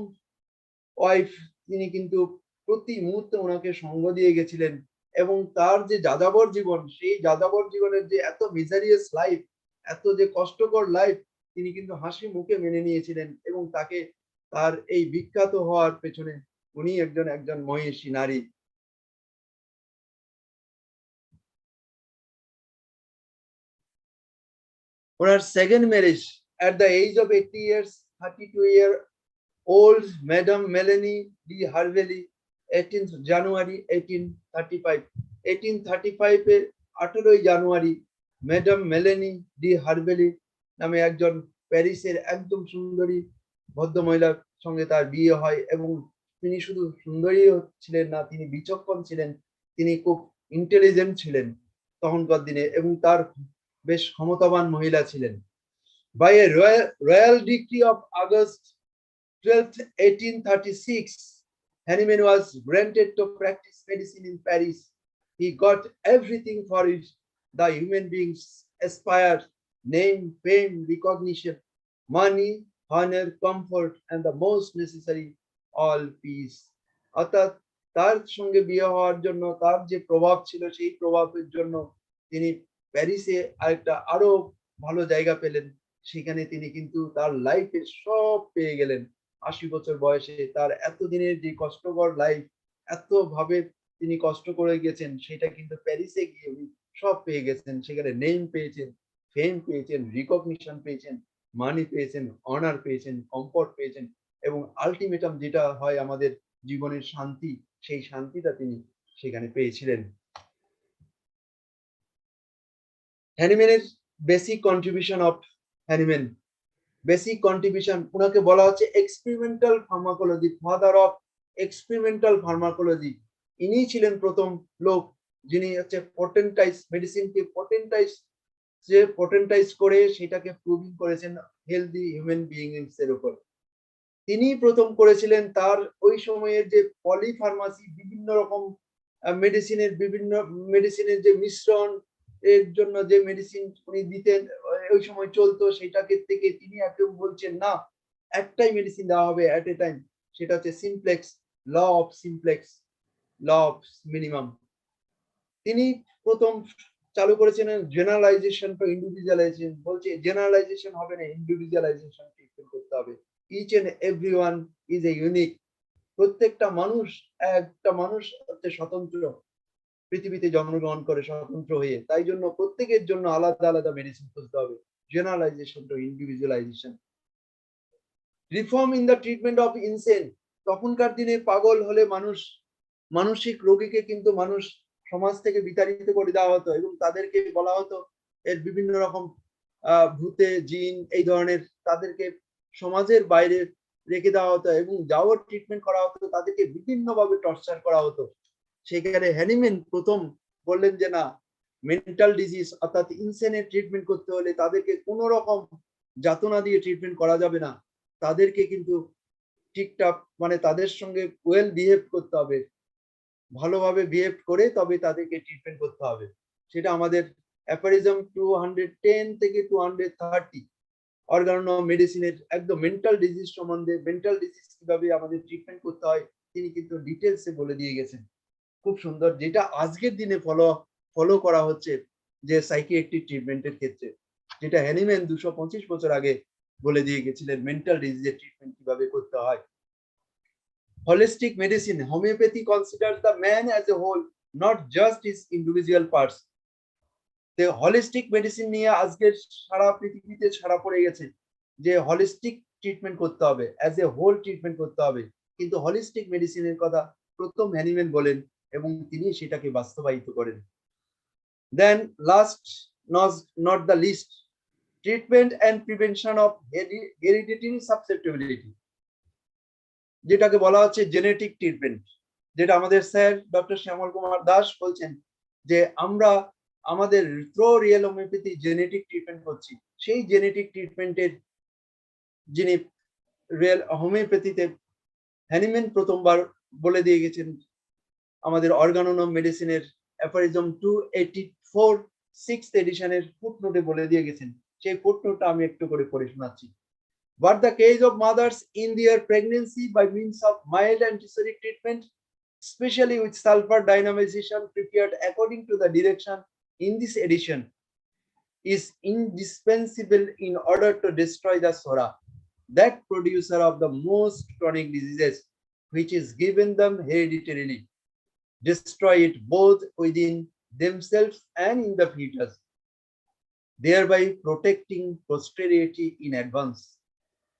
wife, তিনি কিন্তু প্রতি মুহূর্তে ওনাকে সঙ্গ দিয়ে গেছিলেন, এবং তার যে যাযাবর জীবন, সেই যাযাবর জীবনের যে এত মিজারিয়াস লাইফ, এত যে কষ্টকর লাইফ, তিনি কিন্তু হাসি মুখে মেনে নিয়েছিলেন, এবং তাকে তার এই বিখ্যাত হওয়ার পেছনে উনি একজন মহিষী নারী। ওনার second marriage at the age of 80 years, 32-year-old Madame Melanie de Harveley, 18th January 1835. 1835 এর 18 জানুয়ারি ম্যাডাম মেলানি ডি হারভেলি নামে একজন প্যারিসের একদম সুন্দরী ভদ্রমহিলার সঙ্গে তার বিয়ে হয়, এবং তিনি শুধু সুন্দরী ছিলেন না, তিনি বিচক্ষণ ছিলেন, তিনি খুব ইন্টেলিজেন্ট ছিলেন তখনকার দিনে, এবং তার বেশ ক্ষমতাবান মহিলা ছিলেন। By a royal decree of August 12, 1836, Hahnemann was granted to practice medicine in Paris. He got everything for it the human beings aspire: name, fame, recognition, money, honor, comfort, and the most necessary, all peace. অর্থাৎ তার সঙ্গে বিয়ে হওয়ার জন্য তার যে প্রভাব ছিল, সেই প্রভাবের জন্য তিনি প্যারিসে আরেকটা আরো ভালো জায়গা পেলেন, সেখানে তিনি কিন্তু তার লাইফে সব পেয়ে গেলেন। 80 বছর বয়সে তার এতদিনের যে কষ্টকর লাইফ, এত ভাবে তিনি কষ্ট করে গেছেন, সেটা কিন্তু প্যারিসে গিয়ে উনি সব পেয়ে গেছেন। সেখানে নেম পেয়েছেন, ফেম পেয়েছেন, রিকগনিশন পেয়েছেন, মানি পেয়েছেন, অনার পেয়েছেন, কমফর্ট পেয়েছেন, এবং আলটিমেটাম যেটা হয় আমাদের জীবনের শান্তি, সেই শান্তিটা তিনি সেখানে পেয়েছিলেন। হ্যানিম্যানের basic contribution of Hahnemann, basic contribution, ওনাকে বলা হচ্ছে experimental pharmacology, father of experimental pharmacology. ইনি ছিলেন প্রথম লোক যিনি হচ্ছে পটেন্টাইজ মেডিসিনকে পটেন্টাইজ করে সেটাকে প্রুভিং করেছেন হেলদি হিউম্যান বিইংস এর উপর। তিনি প্রথম করেছিলেন। তার ওই সময়ের যে পলিফার্মাসি, বিভিন্ন রকম মেডিসিনের যে মিশ্রণ এর জন্য যে মেডিসিন উনি দিতেন ওই সময় চলতো, সেটাকে থেকে তিনি একদম বলছেন না, একটাই মেডিসিন দেওয়া হবে এট এ টাইম, সেটা হচ্ছে সিমপ্লেক্স, ল অফ মিনিমাম। তিনি প্রথম চালু করেছিলেন জেনারেলাইজেশন টু ইন্ডিভিজুয়ালাইজেশন, বলছে জেনারেলাইজেশন হবে না, ইন্ডিভিজুয়ালাইজেশন ট্রিটমেন্ট করতে হবে। Each and everyone is a unique, প্রত্যেকটা মানুষ একটা মানুষ হচ্ছে স্বতন্ত্র, পৃথিবীতে জন্মগ্রহণ করে স্বতন্ত্র হয়ে, তাই জন্য প্রত্যেকের জন্য আলাদা আলাদা মেডিসিন খুঁজতে হবে। Generalization to individualization. Reform in the treatment of insane, তখনকার দিনে পাগল হলে মানসিক রোগীকে কিন্তু মানুষ সমাজ থেকে বিতাড়িত করে দেওয়া হতো, এবং তাদেরকে বলা হতো এর বিভিন্ন রকম ভূতে, জিন, এই ধরনের, তাদেরকে সমাজের বাইরে রেখে দেওয়া হতো, এবং যাও ট্রিটমেন্ট করা হতো তাদেরকে বিভিন্নভাবে টর্চার করা হতো। সেখানে হ্যানিম্যান প্রথম বললেন যে না, মেন্টাল ডিজিজ অর্থাৎ ইনসেনের ট্রিটমেন্ট করতে হলে তাদেরকে কোনো রকম যাতনা দিয়ে ট্রিটমেন্ট করা যাবে না, তাদেরকে কিন্তু ঠিকঠাক মানে তাদের সঙ্গে ওয়েল বিহেভ করতে হবে, ভালোভাবে বিহেভ করে তবে তাদেরকে ট্রিটমেন্ট করতে হবে। সেটা আমাদের অ্যাপারিজম 210 থেকে 230 অর্গান মেডিসিনের একদম মেন্টাল ডিজিজ সম্বন্ধে, মেন্টাল ডিজিজ কিভাবে আমাদের ট্রিটমেন্ট করতে হয় তিনি কিন্তু ডিটেলসে বলে দিয়ে গেছেন। খুব সুন্দর, যেটা আজকের দিনে ফলো করা হচ্ছে যে সাইকিয়াট্রিক ট্রিটমেন্টের ক্ষেত্রে, যেটা হ্যানিম্যান 225 বছর আগে বলে দিয়ে গেছিলেন মেন্টাল ডিজিজের ট্রিটমেন্ট কিভাবে করতে হয়। Holistic medicine, homeopathy considers the man as a whole, not just his individual parts. The holistic medicine নিয়ে আজকের সারা পৃথিবীতে ছাড়া পড়ে গেছে যে হলিস্টিক ট্রিটমেন্ট করতে হবে, অ্যাজ এ হোল ট্রিটমেন্ট করতে হবে। কিন্তু হলিস্টিক মেডিসিনের কথা প্রথম হ্যানিম্যান বলেন এবং তিনি সেটাকে বাস্তবায়িত করেন। দেন last not the least, treatment and prevention of hereditary susceptibility, যেটাকে বলা হচ্ছে জেনেটিক ট্রিটমেন্ট, যেটা আমাদের স্যার ডক্টর শ্যামল কুমার দাস বলছেন যে আমরা আমাদের through real homeopathy genetic treatment করছি। সেই জেনেটিক ট্রিটমেন্টের যিনি রিয়েল হোমিওপ্যাথিতে হ্যানিম্যান প্রথমবার বলে দিয়ে গেছেন আমাদের অর্গানোনম মেডিসিনের অ্যাফারিজম 284 6th এডিশনের ফুটনোটে বলে দিয়ে গেছেন। সেই ফুটনোটটা আমি একটু করে পড়ে শোনাচ্ছি। But the case of mothers in their pregnancy by means of mild antibiotic treatment, especially with sulfur dynamization prepared according to the direction in this edition, is indispensable in order to destroy the sora, that producer of the most chronic diseases, which is given them hereditarily, destroy it both within themselves and in the fetus, thereby protecting posterity in advance.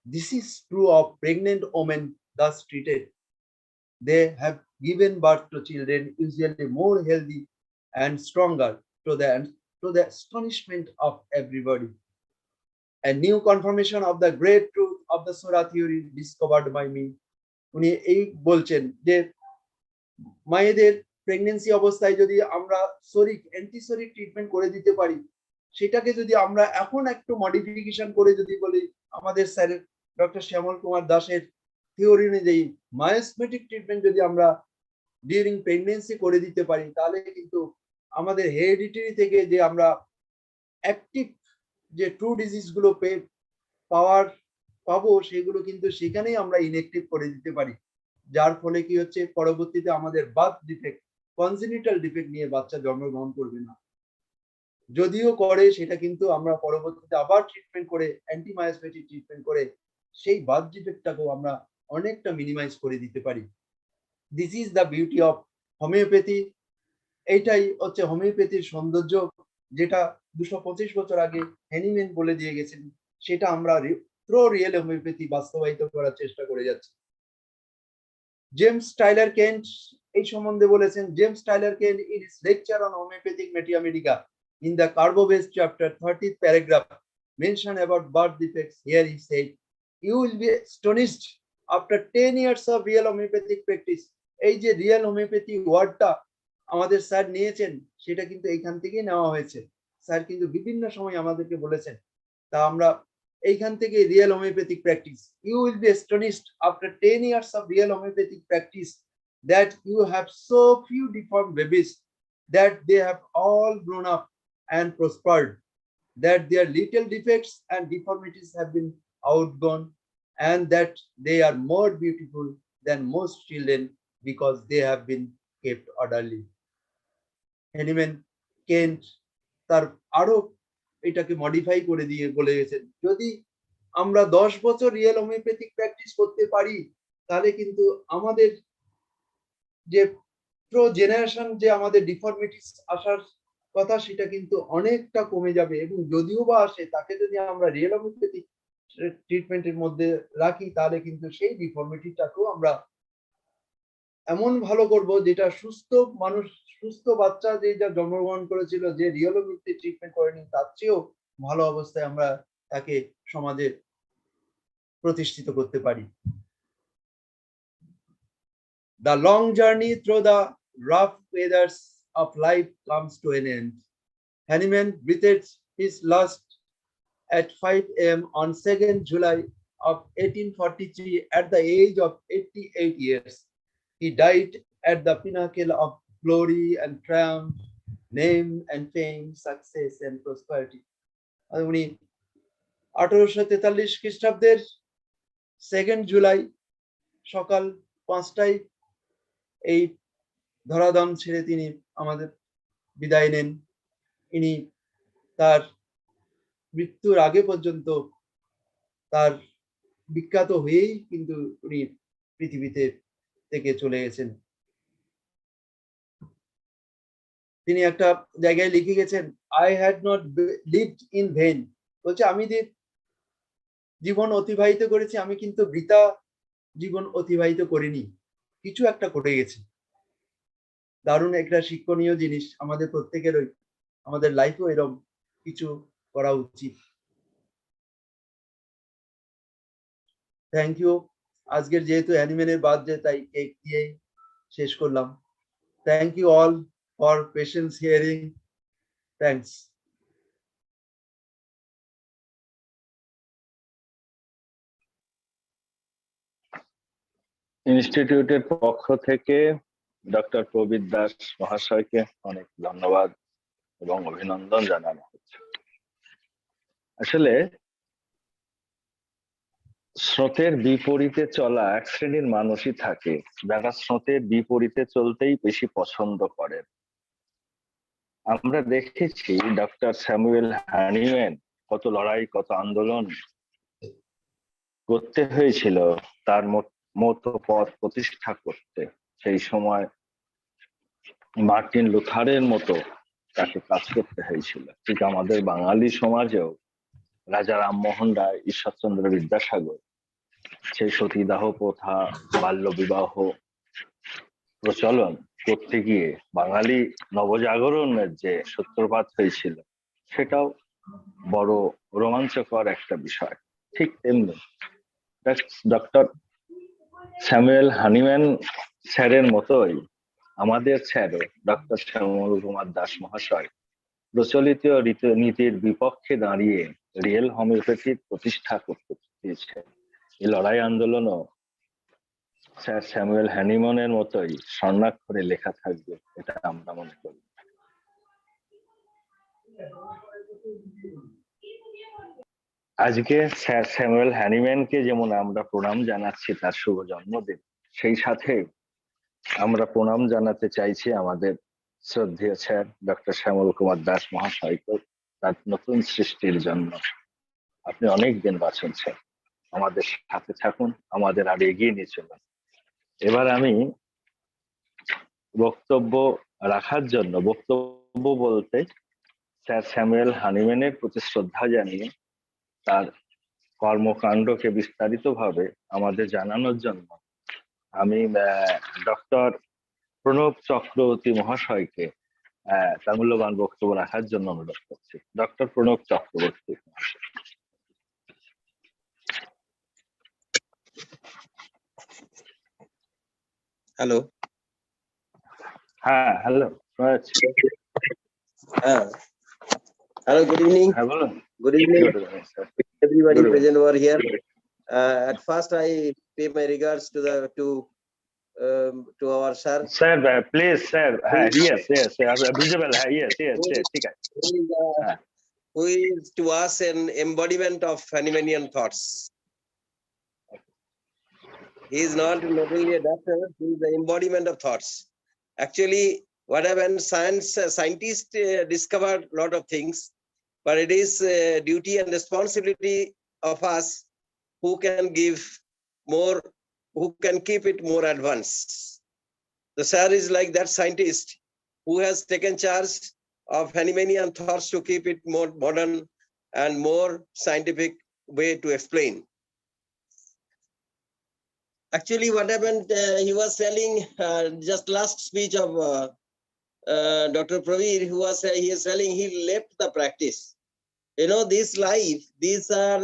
This is true of pregnant women thus treated. They have given birth to children usually more healthy and stronger, to the astonishment of everybody. A new confirmation of the great truth of the Sora theory discovered by me. উনি এই বলছেন যে মায়েদের pregnancy অবস্থায় যদি আমরা antipsoric treatment করে দিতে পারি, সেটাকে যদি আমরা এখন একটু মডিফিকেশন করে যদি বলি আমাদের স্যার ডক্টর শ্যামল কুমার দাসের থিওরি অনুযায়ী মায়োসমেটিক ট্রিটমেন্ট যদি আমরা ডিউরিং প্রেগন্যান্সি করে দিতে পারি, তাহলে কিন্তু আমাদের হেরিডিটারি থেকে যে আমরা অ্যাক্টিভ যে ট্রু ডিজিজ গুলো পাবো সেগুলো কিন্তু সেখানেই আমরা ইনঅ্যাক্টিভ করে দিতে পারি। যার ফলে কি হচ্ছে, পরবর্তীতে আমাদের বার্থ ডিফেক্ট, কনজেনিটাল ডিফেক্ট নিয়ে বাচ্চা জন্মগ্রহণ করবে না। যদিও করে সেটা কিন্তু আমরা পরবর্তীতে আবার ট্রিটমেন্ট করে অ্যান্টিমায়োসমেটিক ট্রিটমেন্ট করে সেই বার্থ ডিফেক্টটাকেও আমরা অনেকটা মিনিমাইজ করে দিতে পারি। This is the beauty of homeopathy. এইটাই হচ্ছে হোমিওপ্যাথির সৌন্দর্য, যেটা 225 বছর আগে হ্যানিম্যান বলে দিয়ে গেছেন, সেটা আমরা থ্রো রিয়েল হোমিওপ্যাথি বাস্তবায়িত করার চেষ্টা করে যাচ্ছি। জেমস টাইলার কেন্ট এই সম্বন্ধে বলেছেন। James Tyler Kent in his lecture on homeopathic Mathematica in the carbo-based chapter 30th paragraph mention about birth defects, here he said, you will be astonished after 10 years of real homeopathic practice. এই যে real homeopathy ওয়ার্ডটা আমাদের sir নিয়েছেন, সেটা কিন্তু এইখান থেকেই নেওয়া হয়েছে। স্যার কিন্তু বিভিন্ন সময় আমাদেরকে বলেছেন, তা আমরা এইখান থেকে real homeopathic practice, you will be astonished after 10 years of real homeopathic practice that you have so few deformed babies, that they have all grown up and prospered, that their little defects and deformities have been outgone, and that they are more beautiful than most children because they have been kept orderly. Hahnemann Kent তার আরো এটাকে modify করে দিয়ে বলে গেছেন, যদি আমরা 10 বছর রিয়েল হোমিওপ্যাথিক প্র্যাকটিস করতে পারি, তাহলে কিন্তু আমাদের যে প্রো জেনারেশন যে আমাদের ডিফর্মিটিস আসার কথা, সেটা কিন্তু অনেকটা কমে যাবে। এবং যদিও বা আসে, তাকে যদি আমরা রিয়েল হোমিওপ্যাথিক ট্রিটমেন্টের মধ্যে রাখি, তাহলে কিন্তু সেই ডিফর্মিটিটাকেও আমরা এমন ভালো করব, যেটা সুস্থ মানুষ, সুস্থ বাচ্চা যে যা জন্মগ্রহণ করেছিল, যে রিয়েল হোমিওপ্যাথি ট্রিটমেন্ট করেনি, তার চেয়েও ভালো অবস্থায় আমরা তাকে সমাজে প্রতিষ্ঠিত করতে পারি। The long journey through the rough weathers of life comes to an end. Hahnemann breathed his last at 5 a.m. on 2nd July of 1843 at the age of 88 years. He died at the pinnacle of glory and triumph name and fame, success and prosperity. উনি 1843 খ্রিস্টাব্দের 2nd July সকাল 5টায় এই ধরাধাম ছেড়ে তিনি আমাদের বিদায় নেন। ইনি তার মৃত্যুর আগে পর্যন্ত তার বিখ্যাত হয়েই কিন্তু উনি পৃথিবীতে থেকে চলে গেছেন। তিনি একটা জায়গায় লিখে গেছেন, I had not lived in vain, বলছে আমি যে জীবন অতিবাহিত করেছি আমি কিন্তু বৃথা জীবন অতিবাহিত করিনি, কিছু একটা করে গেছি। দারুণ একটা শিক্ষণীয় জিনিস, আমাদের প্রত্যেকেরই আমাদের লাইফেও এরকম কিছু করা উচিত। Thank you. আজকের যেহেতু হ্যানিম্যানের বার্থডে তাই কেক দিয়ে শেষ করলাম। Thank you all for patience hearing. Thanks. ইনস্টিটিউটের পক্ষ থেকে ডক্টর প্রবীর দাস মহাশয়কে অনেক ধন্যবাদ এবং অভিনন্দন জানানো হচ্ছে। আসলে স্রোতের বিপরীতে চলা এক শ্রেণীর মানুষই থাকে যারা স্রোতের বিপরীতে চলতেই বেশি পছন্দ করেন। আমরা দেখেছি ডক্টর স্যামুয়েল হ্যানিম্যান কত লড়াই কত আন্দোলন করতে হয়েছিল তার মতো পথ প্রতিষ্ঠা করতে। সেই সময় মার্টিন লুথারের মতো তাকে কাজ করতে হয়েছিল। ঠিক আমাদের বাঙালি সমাজেও রাজা রামমোহন রায়, ঈশ্বরচন্দ্র বিদ্যাসাগর সেই সতীদাহ প্রথা, বাল্য বিবাহ প্রচলন করতে গিয়ে বাঙালি নবজাগরণের যে সূত্রপাত হয়েছিল সেটাও বড় রোমাঞ্চকর একটা বিষয়। ঠিক তেমনি ডক্টর স্যামুয়েল হ্যানিম্যান স্যারের মতোই আমাদের স্যারও ডক্টর শ্যামল কুমার দাস মহাশয় প্রচলিত নীতির বিপক্ষে দাঁড়িয়ে রিয়েল হোমিওপ্যাথির প্রতিষ্ঠা করতে চেয়েছে। এই লড়াই আন্দোলনও স্যার স্যামুয়েল হ্যানিম্যানের মতোই স্বর্ণাক্ষরে লেখা থাকবে, এটা আমরা মনে করি। আজকে স্যার স্যামুয়েল হ্যানিম্যানকে যেমন আমরা প্রণাম জানাচ্ছি তার শুভ জন্মদিন, সেই সাথে আমরা প্রণাম জানাতে চাইছি আমাদের শ্রদ্ধেয় স্যার ডক্টর শ্যামল কুমার দাস মহাশয়কে তার নতুন সৃষ্টির জন্য। আপনি অনেক দিন বাঁচুন স্যার, আমাদের সাথে থাকুন, আমাদের আর এগিয়ে নিয়ে চলুন। এবার আমি বক্তব্য রাখার জন্য, বক্তব্য বলতে স্যার স্যামুয়েল হ্যানিম্যানের প্রতি শ্রদ্ধা জানিয়ে তার কর্মকাণ্ডকে বিস্তারিতভাবে আমাদের জানানোর জন্য আমি ডক্টর প্রণব চক্রবর্তী মহাশয়কে তার মূল্যবান বক্তব্য রাখার জন্য অনুরোধ করছি। ডক্টর প্রণব চক্রবর্তী মহাশয়। হ্যালো। হ্যাঁ, হ্যালো। Hello, good evening. হ্যাঁ, বলুন। Good evening. Good evening, sir. Everybody Good present over here. At first, I pay my regards to our sir. Sir, please, sir. Yes, visible. Yes, ঠিক আছে। Who is to us an embodiment of Hahnemannian thoughts. He is not only a doctor, he is the embodiment of thoughts. Actually, what happened, scientists discovered a lot of things, but it is duty and responsibility of us who can give more, who can keep it more advanced. The sir is like that scientist who has taken charge of Hahnemannian thoughts to keep it more modern and more scientific way to explain. Actually, what happened, he was telling just last speech of Dr. Pravir, he is telling he left the practice. You know, this life, these are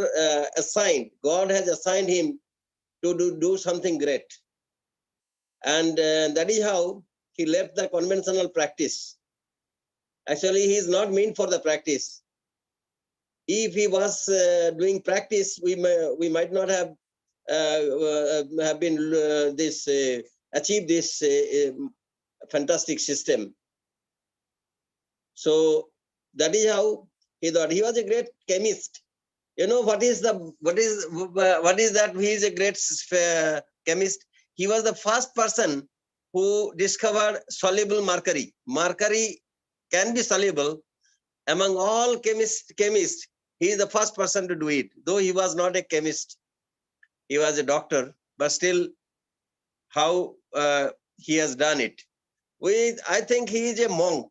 assigned. God has assigned him to do something great. And that is how he left the conventional practice. Actually, he is not meant for the practice. If he was doing practice, we might not have been achieved this fantastic system. So that is how he thought. He was a great chemist. You know what is that? He is a great chemist. He was the first person who discovered soluble mercury. Mercury can be soluble. Among all chemists, he is the first person to do it. Though he was not a chemist, he was a doctor, but still, how he has done it. I think he is a monk.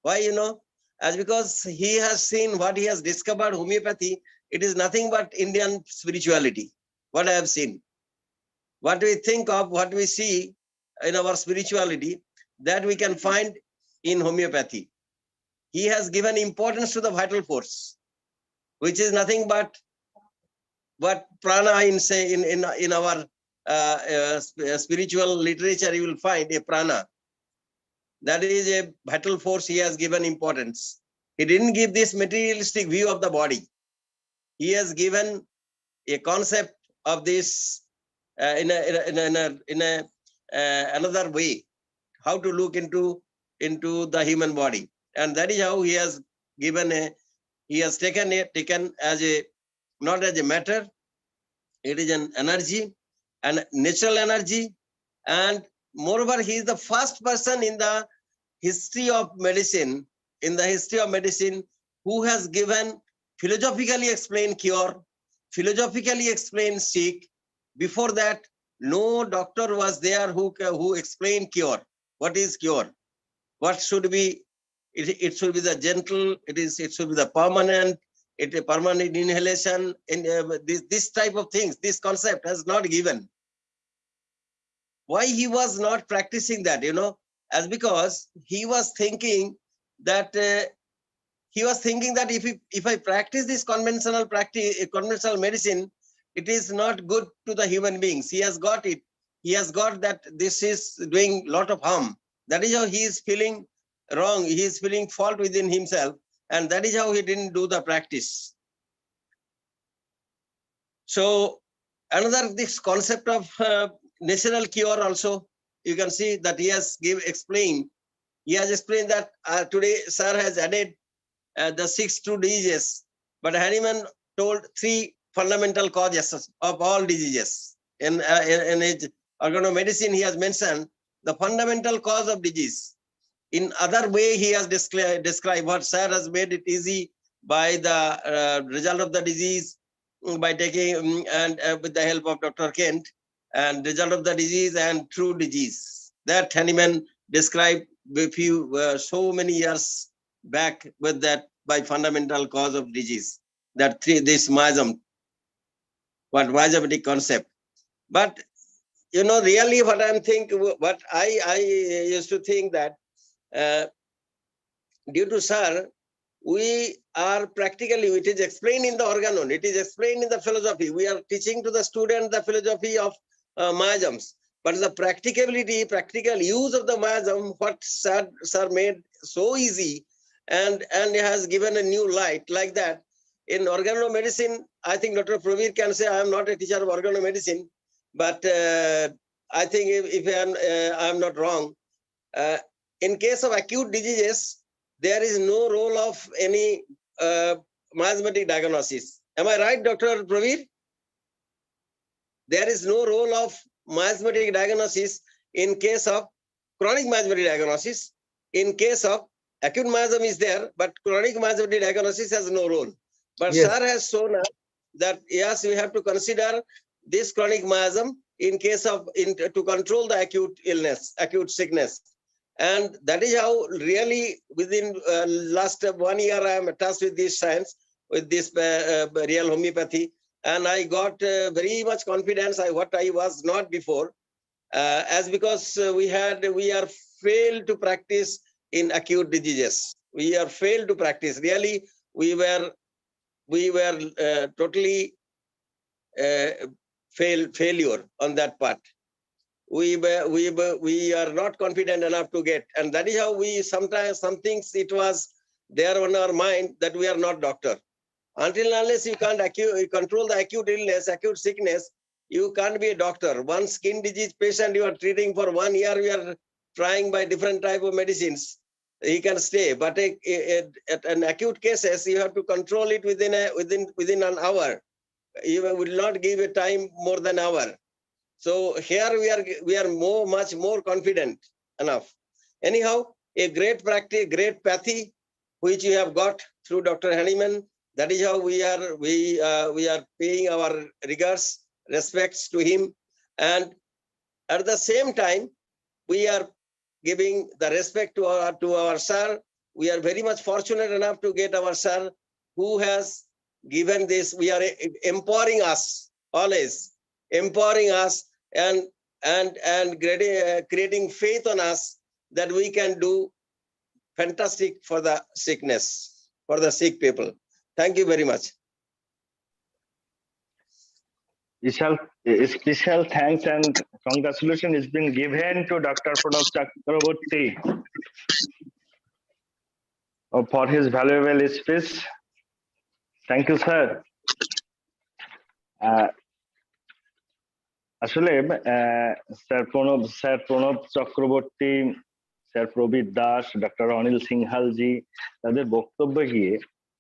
Why, you know? As because he has seen what he has discovered, homeopathy, it is nothing but Indian spirituality. What I have seen. What we think of, what we see in our spirituality, that we can find in homeopathy. He has given importance to the vital force, which is nothing but what prana in our spiritual literature, you will find a prana. That is a vital force he has given importance. He didn't give this materialistic view of the body. He has given a concept of this another way, how to look into the human body, and that is how he has given he has taken as a, not as a matter. It is an energy, and natural energy, and moreover, he is the first person in the history of medicine, who has given philosophically explained cure, philosophically explained sick. Before that, no doctor was there who explained cure. What is cure? What should be? It should be the gentle. It should be the permanent. It a permanent inhalation. And this type of things, this concept has not given. Why he was not practicing that? You know, as because he was thinking that if I practice this conventional medicine, it is not good to the human beings. He has got it. He has got that this is doing a lot of harm. That is how he is feeling wrong. He is feeling fault within himself. And that is how he didn't do the practice. So another, this concept of natural cure also, you can see that he has explained. He has explained that today sir has added the 6 true diseases, but Hahnemann told 3 fundamental causes of all diseases. In his organomedicine, he has mentioned the fundamental cause of disease. In other way, he has described what sir has made it easy by the result of the disease, by taking and with the help of Dr. Kent, and result of the disease and true disease. That Hahnemann described a few so many years back with that by fundamental cause of disease. That this miasm, what miasmatic concept. But you know, really, what I used to think that due to sir, we are practically, it is explained in the organon, it is explained in the philosophy. We are teaching to the student the philosophy of miasms. But the practical use of the miasm, what sir made so easy, and has given a new light like that. In organomedicine, I think Dr. Pravir can say, I am not a teacher of organomedicine, but I think if I am not wrong, in case of acute diseases, there is no role of any miasmatic diagnosis. Am I right, Dr. Pravir? There is no role of miasmatic diagnosis in case of chronic miasmatic diagnosis. In case of acute miasm is there, but chronic miasmatic diagnosis has no role. But Yes. sir has shown us that yes, we have to consider this chronic miasm in case of to control the acute illness, acute sickness. And that is how really within last 1 year, I am attached with this science, with this real homeopathy. And I got very much confidence, what I was not before, as because we are failed to practice in acute diseases. We are failed to practice. Really, we were totally failure on that part. We are not confident enough to get, and that is how we sometimes, some things it was there on our mind that we are not doctor. Until unless you can't control the acute illness, acute sickness, you can't be a doctor. One skin disease patient you are treating for 1 year, we are trying by different type of medicines. he can stay. But at an acute cases, you have to control it within an hour. You will not give a time more than an hour. So here we are much more confident enough. Anyhow, a great practice, great pathy, which you have got through Dr. Hahnemann. That is how we are paying our regards, respects to him, and at the same time, we are giving the respect to our sir. We are very much fortunate enough to get our sir, who has given this. We are empowering us, always empowering us, and creating faith on us that we can do fantastic for the sickness, for the sick people. Thank you very much. Special thanks and congratulations is being given to Dr. Pranab Chakraborty for his valuable speech. Thank you, sir. আসলে sir Pranab Chakraborty, sir Prabir Das, doctor Anil Singhalji তাদের বক্তব্যে গিয়ে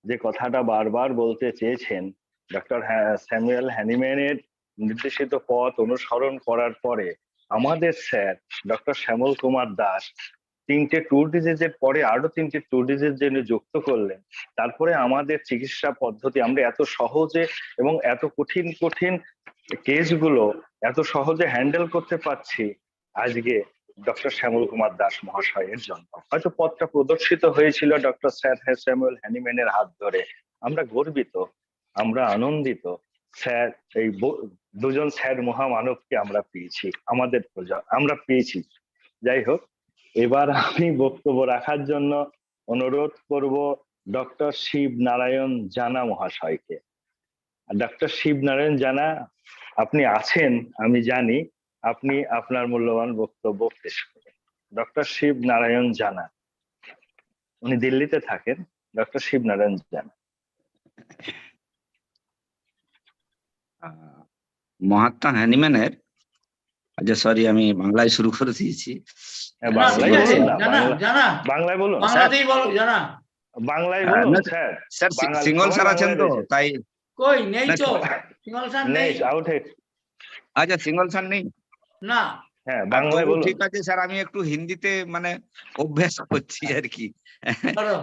যে কথাটা বারবার বলতে চেয়েছেন, doctor Samuel হ্যানিম্যানের নির্দেশিত পথ অনুসরণ করার পরে আমাদের স্যার ডক্টর শ্যামল কুমার দাস 3টে ট্যুর ডিজিজের পরে আরো 3টে ট্যুর ডিজিজ জন্য যুক্ত করলেন। তারপরে আমাদের চিকিৎসা পদ্ধতি আমরা এত সহজে এবং এত কঠিন কেসগুলো এত সহজে হ্যান্ডেল করতে পারছি আজকে ডক্টর শ্যামল কুমার দাস মহাশয়ের জন্য। হয়তো পথটা প্রদর্শিত হয়েছিল ডক্টর স্যামুয়েল হ্যানিম্যানের হাত ধরে। আমরা গর্বিত, আমরা আনন্দিত। স্যার, এই দুজন স্যার মহামানবকে আমরা পেয়েছি, আমরা পেয়েছি। যাই হোক, এবার আমি বক্তব্য রাখার জন্য অনুরোধ করব ডক্টর শিব নারায়ণ জানা মহাশয়কে। ডক্টর শিব নারায়ণ জানা, আপনি আছেন আমি জানি, আপনি আপনার মূল্যবান বক্তব্য পেশ করেন। ডক্টর শিব নারায়ণ জানা, উনি দিল্লিতে থাকেন। ডক্টর শিব নারায়ণ জানা। মহাত্মা হ্যানিম্যানের, আচ্ছা সরি আমি বাংলায় শুরু করে দিয়েছি। বাংলায় বলুন না, বাংলায় বলুন, বাংলাতেই বলো জানা, বাংলায় বলুন স্যার। স্যার সিঙ্গল স্যার আছেন তো, তাই কই নেই তো, সিঙ্গল স্যার নেই। আচ্ছা সিঙ্গল স্যার নেই না, হ্যাঁ বাংলায় বলুন। ঠিক আছে স্যার, আমি একটু হিন্দিতে মানে অভ্যাস করছি আর কি। করো।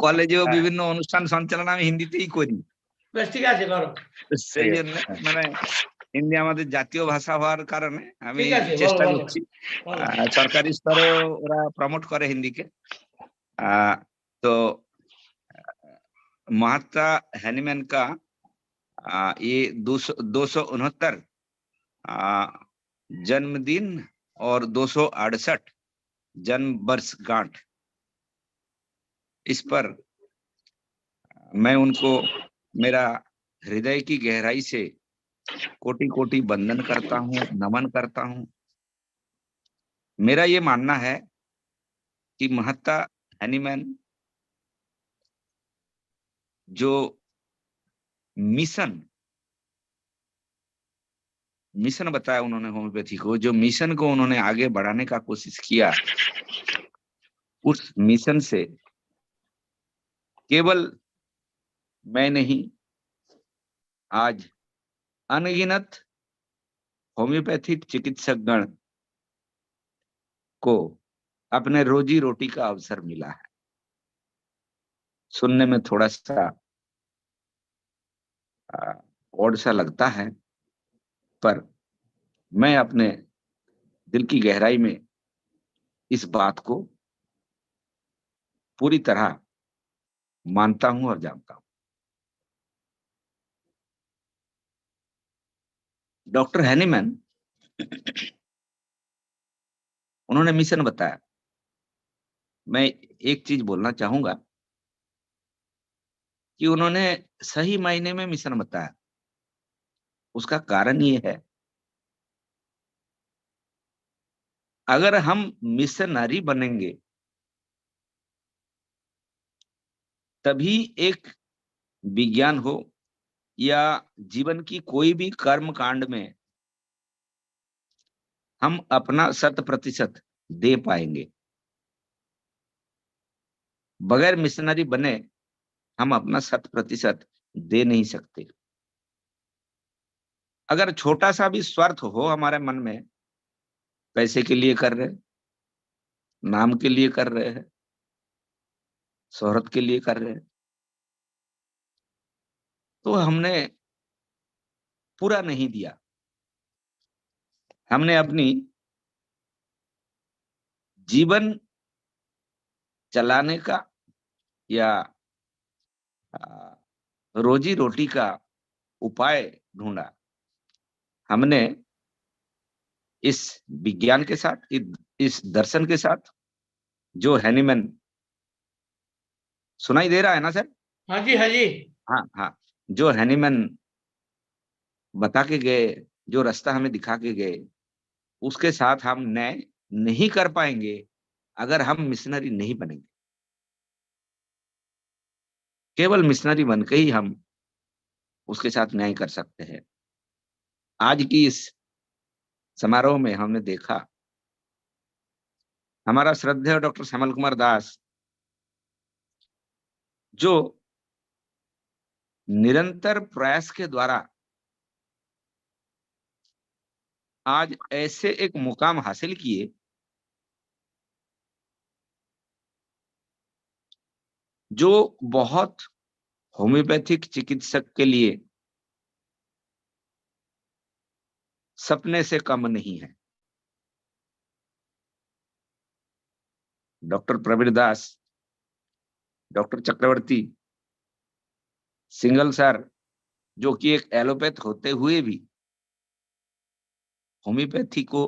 কলেজেও বিভিন্ন অনুষ্ঠান সঞ্চালন আমি হিন্দিতেই করি। বেশ, ঠিক আছে, করো। সেই জন্য মানে হিন্দি আমাদের জাতীয় ভাষা হওয়ার কারণে আমি ঠিক আছে, চেষ্টা বলো, করছি। বলো। সরকারি স্তরেও ওরা প্রমোট করে হিন্দিকে। तो महात्मा हैनीमैन का ये 269 जन्मदिन और 268 जन्म वर्षगांठ, इस पर मैं उनको मेरा हृदय की गहराई से कोटि कोटि वंदन करता हूँ, नमन करता हूँ। मेरा ये मानना है कि महात्मा हैनीमैन जो मिशन बताया उन्होंने होम्योपैथी को, जो मिशन को उन्होंने आगे बढ़ाने का कोशिश किया, उस मिशन से केवल मैं नहीं, आज अनगिनत होम्योपैथिक चिकित्सकगण को अपने रोजी रोटी का अवसर मिला है। सुनने में थोड़ा सा ओड सा लगता है, पर मैं अपने दिल की गहराई में इस बात को पूरी तरह मानता हूं और जानता हूं। डॉक्टर हैनीमैन, उन्होंने मिशन बताया। मैं एक चीज बोलना चाहूंगा कि उन्होंने सही मायने में मिशन बताया। उसका कारण ये है, अगर हम मिशनरी बनेंगे तभी एक विज्ञान हो या जीवन की कोई भी कर्म कांड में हम अपना 100% दे पाएंगे। बगैर मिशनरी बने हम अपना 100% दे नहीं सकते। अगर छोटा सा भी स्वार्थ हो हमारे मन में, पैसे के लिए कर रहे हैं, नाम के लिए कर रहे हैं, शोहरत के लिए कर रहे हैं, तो हमने पूरा नहीं दिया। हमने अपनी जीवन चलाने का या रोजी रोटी का उपाय ढूंढा। हमने इस विज्ञान के साथ, इस दर्शन के साथ, जो हैनीमैन, सुनाई दे रहा है ना सर? हाँ जी, हाँ जी। हाँ हाँ, जो हैनीमैन बता के गए, जो रास्ता हमें दिखा के गए, उसके साथ हम न्याय नहीं कर पाएंगे अगर हम मिशनरी नहीं बनेंगे। केवल मिशनरी बन के ही हम उसके साथ न्याय कर सकते हैं। आज की इस समारोह में हमने देखा, हमारा श्रद्धेय डॉक्टर श्यामल कुमार दास, जो निरंतर प्रयास के द्वारा आज ऐसे एक मुकाम हासिल किए जो बहुत होम्योपैथिक चिकित्सक के लिए सपने से कम नहीं है। डॉक्टर प्रवीर दास, डॉक्टर चक्रवर्ती, सिंगल सर, जो कि एक एलोपैथ होते हुए भी होम्योपैथी को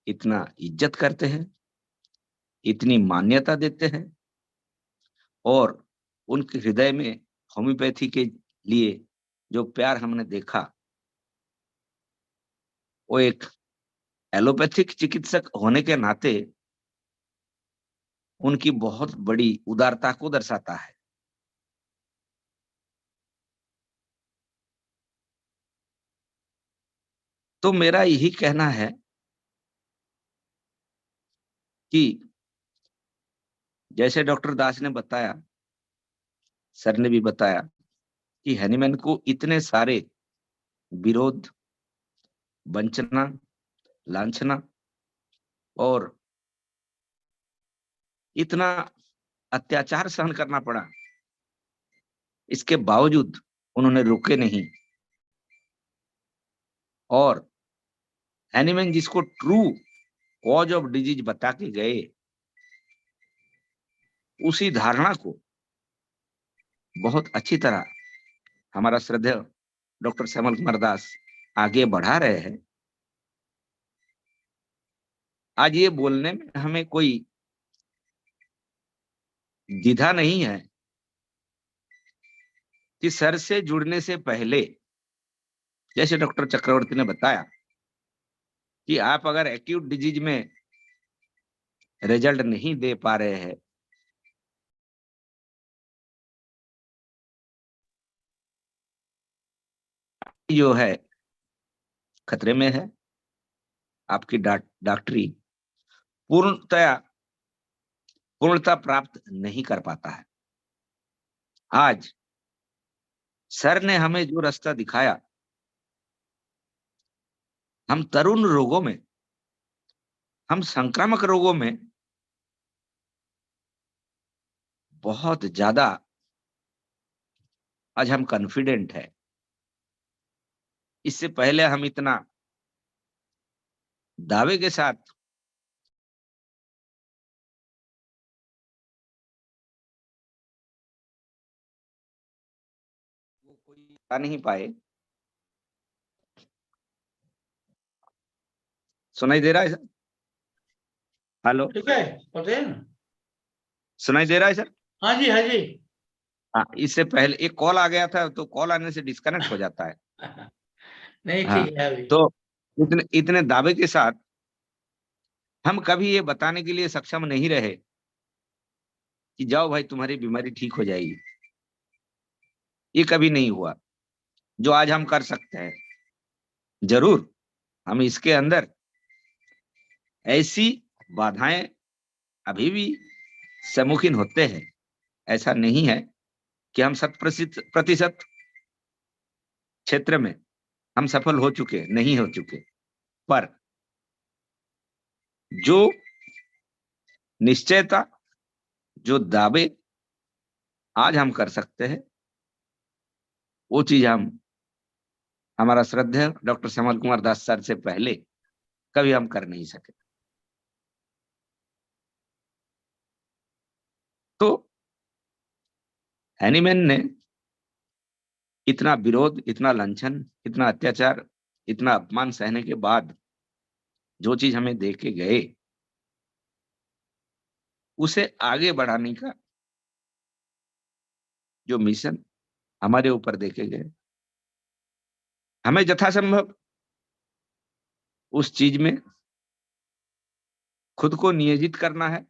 इतना इज्जत करते हैं, इतनी मान्यता देते हैं, और उनके हृदय में होम्योपैथी के लिए जो प्यार हमने देखा, वो एक एलोपैथिक चिकित्सक होने के नाते उनकी बहुत बड़ी उदारता को दर्शाता है। तो मेरा यही कहना है कि जैसे डॉक्टर दास ने बताया, सर ने भी बताया, कि हैनीमैन को इतने सारे विरोध, वंचना, लांछना और इतना अत्याचार सहन करना पड़ा, इसके बावजूद उन्होंने रुके नहीं। और हैनीमैन जिसको ट्रू कॉज ऑफ डिजीज बता के गए, उसी धारणा को बहुत अच्छी तरह हमारा श्रद्धेय डॉक्टर श्यामल कुमार दास आगे बढ़ा रहे हैं। आज ये बोलने में हमें कोई द्विधा नहीं है कि सर से जुड़ने से पहले, जैसे डॉक्टर चक्रवर्ती ने बताया, कि आप अगर एक्यूट डिजीज में रिजल्ट नहीं दे पा रहे हैं, जो है खतरे में है, आपकी डॉक्टरी पूर्णता प्राप्त नहीं कर पाता है। आज सर ने हमें जो रास्ता दिखाया, हम तरुण रोगों में, हम संक्रामक रोगों में बहुत ज्यादा आज हम कॉन्फिडेंट है। इससे पहले हम इतना दावे के साथ वो कोई बता नहीं पाए। सुनाई दे रहा है सर? हेलो, ठीक है, बोलते हैं ना। सुनाई दे रहा है सर? हाँ जी, हाँ जी। हाँ, इससे पहले एक कॉल आ गया था, तो कॉल आने से डिस्कनेक्ट हो जाता है। नहीं, हाँ, ठीक है अभी। तो इतने इतने दावे के साथ हम कभी ये बताने के लिए सक्षम नहीं रहे कि जाओ भाई तुम्हारी बीमारी ठीक हो जाएगी। ये कभी नहीं हुआ। जो आज हम कर सकते हैं, जरूर हम इसके अंदर ऐसी बाधाएं अभी भी सम्मुखीन होते हैं, ऐसा नहीं है कि हम 100% क्षेत्र में हम सफल हो चुके, नहीं हो चुके, पर जो निश्चयता, जो दावे आज हम कर सकते हैं, वो चीज हमारा श्रद्धेय डॉक्टर श्यामल कुमार दास सर से पहले कभी हम कर नहीं सके। तो हैनीमैन ने इतना विरोध, इतना लांछन, इतना अत्याचार, इतना अपमान सहने के बाद जो चीज हमें दे के गए, उसे आगे बढ़ाने का जो मिशन हमारे ऊपर देखे गए, हमें यथासंभव उस चीज में खुद को नियोजित करना है,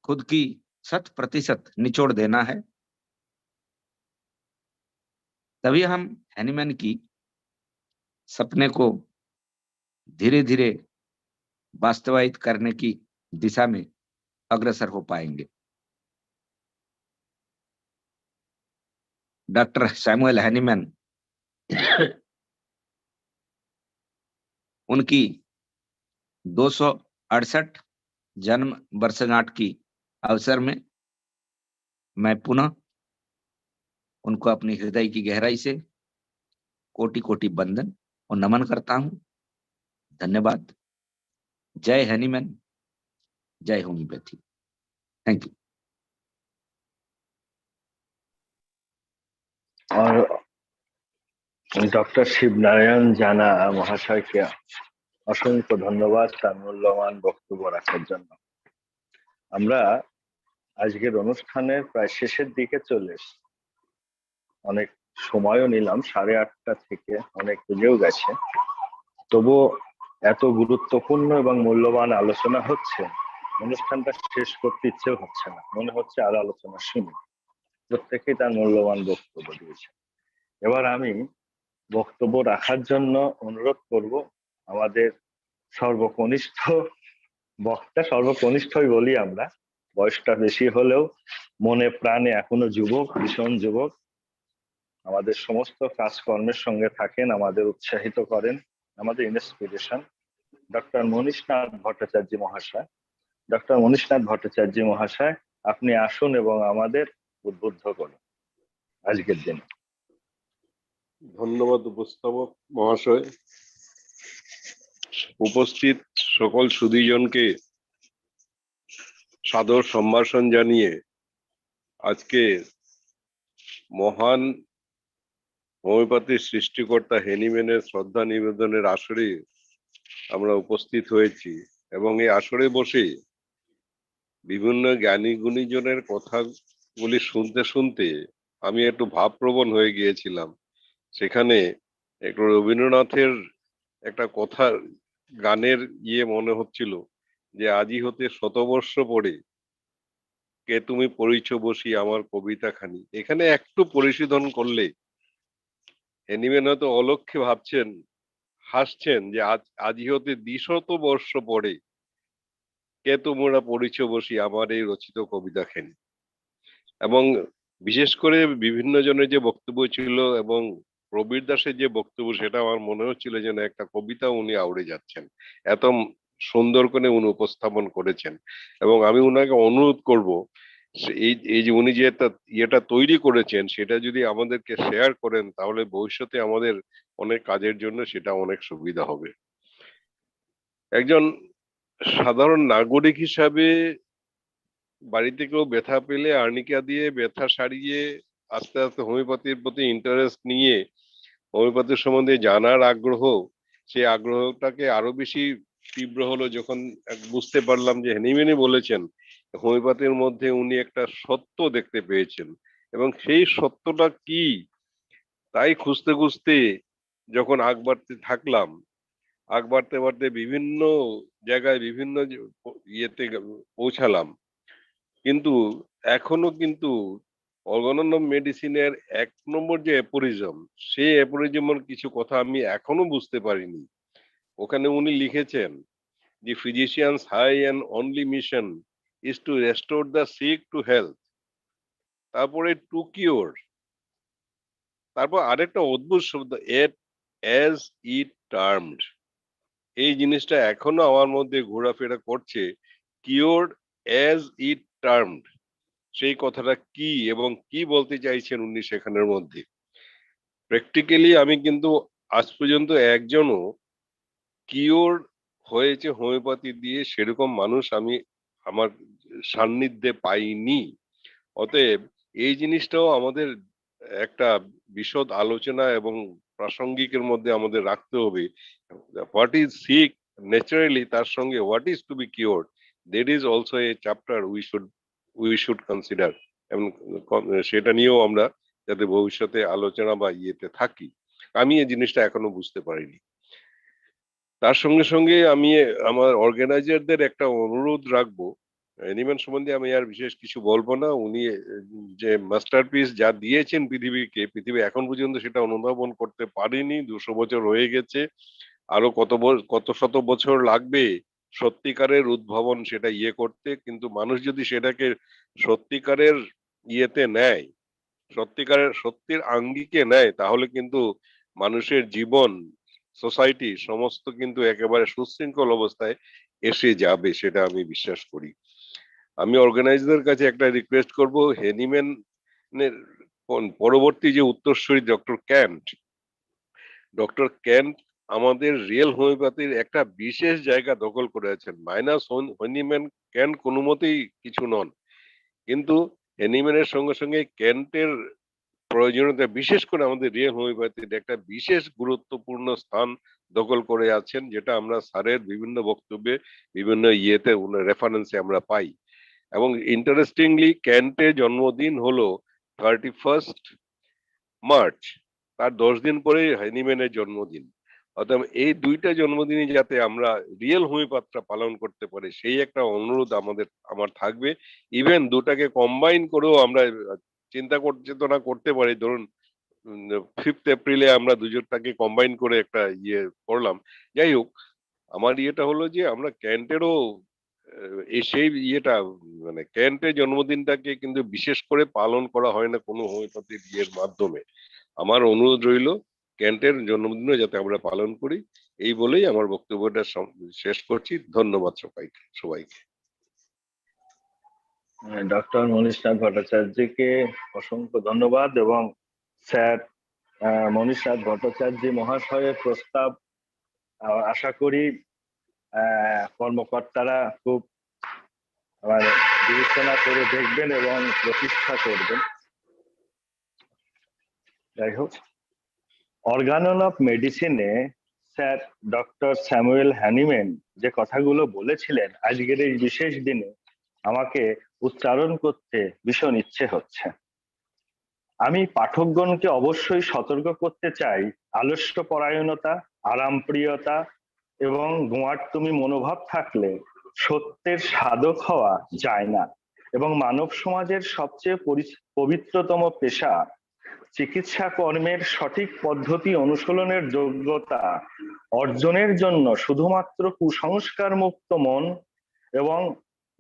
खुद की 100% निचोड़ देना है, तभी हम हैनीमैन की सपने को धीरे धीरे वास्तवायित करने की दिशा में अग्रसर हो पाएंगे। डॉक्टर सैमुअल हैनीमैन उनकी 268 जन्म वर्षगांठ की अवसर में मैं पुनः उनको अपनी हृदय की गहराई से कोटि कोटि वंदन और नमन करता हूं। धन्यवाद। जय हैनीमैन, जय होम्योपैथी। Thank you. और डॉक्टर शिवनारायण জানা মহাশয়কে অসংখ্য ধন্যবাদ তার মূল্যবান বক্তব্য রাখার জন্য। আমরা আজকের অনুষ্ঠানের প্রায় শেষের দিকে চলে এসেছি, অনেক সময়ও নিলাম, 8:30 থেকে অনেক বেজেও গেছে, তবুও এত গুরুত্বপূর্ণ এবং মূল্যবান আলোচনা হচ্ছে, অনুষ্ঠানটা শেষ করতে ইচ্ছেও হচ্ছে না, মনে হচ্ছে আরো আলোচনা শুনি। প্রত্যেকেই তার মূল্যবান বক্তব্য দিয়েছে। এবার আমি বক্তব্য রাখার জন্য অনুরোধ করব আমাদের সর্বকনিষ্ঠ বক্তা, সর্বকনিষ্ঠই বলি আমরা, বয়সটা বেশি হলেও মনে প্রাণে এখনো যুবক, ভীষণ যুবক, আমাদের সমস্ত কাজকর্মের সঙ্গে থাকেন, আমাদের উৎসাহিত করেন, আমাদের ইন্সপিরেশন, ডক্টর মনীষনাথ ভট্টাচার্য মহাশয়। ডক্টর মনীষনাথ ভট্টাচার্য মহাশয়, আপনি আসুন এবং আমাদের উদ্বুদ্ধ করুন আজকের দিন। ধন্যবাদ উপস্থাপক মহাশয়। উপস্থিত সকল সুধীজনকে সাদর সম্ভাষণ জানিয়ে আজকে মহান হোমিওপ্যাথির সৃষ্টিকর্তা হ্যানিম্যানের শ্রদ্ধা নিবেদনের আসরে আমরা উপস্থিত হয়েছি এবং এই আসরে বসে বিভিন্ন জ্ঞানী গুণীজনের কথাগুলি শুনতে শুনতে আমি একটু ভাবপ্রবণ হয়ে গিয়েছিলাম। সেখানে একটু রবীন্দ্রনাথের একটা কথা, গানের মনে হচ্ছিল যে আজি হতে 100 বর্ষ পরে কে তুমি পড়িছ বসি আমার কবিতা খানি। এখানে একটু পরিশোধন করলে হ্যানিম্যান হয়তো অলক্ষ্যে ভাবছেন, হাসছেন যে আজি হতে 200 বর্ষ পরে কে তোমরা পড়িছ বসি আমার এই রচিত কবিতা খানি। এবং বিশেষ করে বিভিন্ন জনের যে বক্তব্য ছিল এবং প্রবীর দাসের যে বক্তব্য, সেটা আমার মনে হচ্ছিল যেন একটা কবিতা উনি আউড়ে যাচ্ছেন, এত সুন্দর করে উনি উপস্থাপন করেছেন। এবং আমি উনাকে অনুরোধ করব এই যে উনি যে এটা তৈরি করেছেন সেটা যদি আমাদেরকে শেয়ার করেন তাহলে ভবিষ্যতে আমাদের অনেক কাজের জন্য সেটা অনেক সুবিধা হবে। একজন সাধারণ নাগরিক হিসাবে বাড়িতে কেউ ব্যথা পেলে আর্নিকা দিয়ে ব্যথা সারিয়ে আস্তে আস্তে হোমিওপ্যাথির প্রতি ইন্টারেস্ট নিয়ে হোমিওপ্যাথির সম্বন্ধে জানার আগ্রহ, সেই আগ্রহটাকে আরো বেশি তীব্র হলো যখন বুঝতে পারলাম যে হ্যানিম্যানই বলেছেন হোমিওপ্যাথির মধ্যে উনি একটা সত্য দেখতে পেয়েছেন এবং সেই সত্যটা কি তাই খুঁজতে খুঁজতে যখন আগ বাড়তে থাকলাম, আগ বাড়তে বাড়তে বিভিন্ন জায়গায় বিভিন্ন ইয়েতে পৌঁছালাম। কিন্তু এখনো কিন্তু অর্গানন মেডিসিনের 1 নম্বর যে অ্যাপোরিজম, সেই অ্যাপোরিজমের কিছু কথা আমি এখনো বুঝতে পারিনি। ওখানে উনি লিখেছেন যে physicians high and only mission is to restore the sick to health. তারপরে to cure, তারপর আরেকটা অদ্ভুত শব্দ as it termed, এই জিনিসটা এখনো আমার মধ্যে ঘোরাফেরা করছে, cured as it termed, সেই কথাটা কি এবং কি বলতে চাইছেন উনি সেখানের মধ্যে। প্র্যাকটিক্যালি আমি কিন্তু আজ পর্যন্ত একজনও কিওর হয়েছে হোমিওপ্যাথি দিয়ে সেরকম মানুষ আমি আমার সান্নিধ্যে পাইনি। অতএব এই জিনিসটাও আমাদের একটা বিশদ আলোচনা এবং প্রাসঙ্গিকের মধ্যে আমাদের রাখতে হবে। হোয়াট ইজ সিক ন্যাচারালি, তার সঙ্গে what is to be cured, that is also a chapter we should consider, এবং সেটা নিয়েও আমরা যাতে ভবিষ্যতে আলোচনা বা ইয়েতে থাকি। আমি এই জিনিসটা এখনো বুঝতে পারিনি। তার সঙ্গে সঙ্গে আমি আমার অর্গানাইজারদের একটা অনুরোধ রাখবো, হ্যানিম্যান সম্বন্ধে আমি আর বিশেষ কিছু বলবো না। উনি যে মাস্টারপিস যা দিয়েছেন পৃথিবীকে, পৃথিবী এখন পর্যন্ত সেটা অনুধাবন করতে পারেনি। 200 বছর হয়ে গেছে, আরো কত শত বছর লাগবে সত্যিকারের উদ্ভাবন সেটা ইয়ে করতে। কিন্তু মানুষ যদি সেটাকে সত্যিকারের ইয়েতে নেয়, সত্যির আঙ্গিকে নেয়, তাহলে কিন্তু মানুষের জীবন, সোসাইটি সমস্ত কিন্তু একেবারে সুশৃঙ্খল অবস্থায় এসে যাবে, সেটা আমি বিশ্বাস করি। আমি অর্গানাইজারদের কাছে একটা রিকোয়েস্ট করব, হ্যানিম্যানের পরবর্তী যে উত্তরসূরি ডক্টর ক্যান্ট আমাদের রিয়েল হোমিওপ্যাথির একটা বিশেষ জায়গা দখল করে আছেন। মাইনাস হ্যানিম্যান, ক্যান্ট কোনো মতেই কিছু নন, কিন্তু হ্যানিম্যানের সঙ্গে সঙ্গে ক্যান্টের প্রয়োজনীয়তা বিশেষ করে আমাদের রিয়েল হোমিওপ্যাথির একটা বিশেষ গুরুত্বপূর্ণ স্থান দখল করে আছেন, যেটা আমরা স্যারের বিভিন্ন বক্তব্যে, বিভিন্ন ইয়েতে রেফারেন্সে আমরা পাই। এবং ইন্টারেস্টিংলি ক্যান্টের জন্মদিন হলো 31 মার্চ, তার 10 দিন পরে হ্যানিম্যানের জন্মদিন। অর্থাৎ এই দুইটা জন্মদিনই যাতে আমরা রিয়েল হোমিওপ্যাথটা পালন করতে পারি, সেই একটা অনুরোধ আমার থাকবে। ইভেন দুটাকে কম্বাইন করেও আমরা চেতনা করতে পারি। ধরুন 5th এপ্রিলে আমরা দুজনটাকে কম্বাইন করে একটা ইয়ে করলাম। যাই হোক, আমার ইয়েটা হলো যে আমরা ক্যান্টেরও সেই ইয়েটা, মানে ক্যান্টের জন্মদিনটাকে কিন্তু বিশেষ করে পালন করা হয় না কোনো হোমিওপ্যাথির ইয়ের মাধ্যমে। আমার অনুরোধ রইল ক্যান্টের জন্মদিনও যাতে আমরা পালন করি। এই বলেই আমার বক্তব্যটা শেষ করছি। ধন্যবাদ সবাইকে। ডক্টর মনীষনাথ ভট্টাচার্যকে অসংখ্য ধন্যবাদ। এবং স্যার মনীষনাথ ভট্টাচার্য মহাশয়ের প্রস্তাব আশা করি কর্মকর্তারা খুব বিবেচনা করে দেখবেন এবং প্রতিষ্ঠা করবেন। যাই হোক, অর্গানন অফ মেডিসিনে স্যার ডক্টর স্যামুয়েল হ্যানিম্যান যে কথাগুলো বলেছিলেন আজকের এই বিশেষ দিনে আমাকে উচ্চারণ করতে ভীষণ ইচ্ছে হচ্ছে। আমি পাঠকগণকে অবশ্যই সতর্ক করতে চাই, আলস্য পরায়ণতা, আরামপ্রিয়তা এবং গোয়ার্তুমি মনোভাব থাকলে সত্যের সাধক হওয়া যায় না। এবং মানব সমাজের সবচেয়ে পবিত্রতম পেশা চিকিৎসা কর্মের সঠিক পদ্ধতি অনুশীলনের যোগ্যতা অর্জনের জন্য শুধুমাত্র কুসংস্কার মুক্ত মন এবং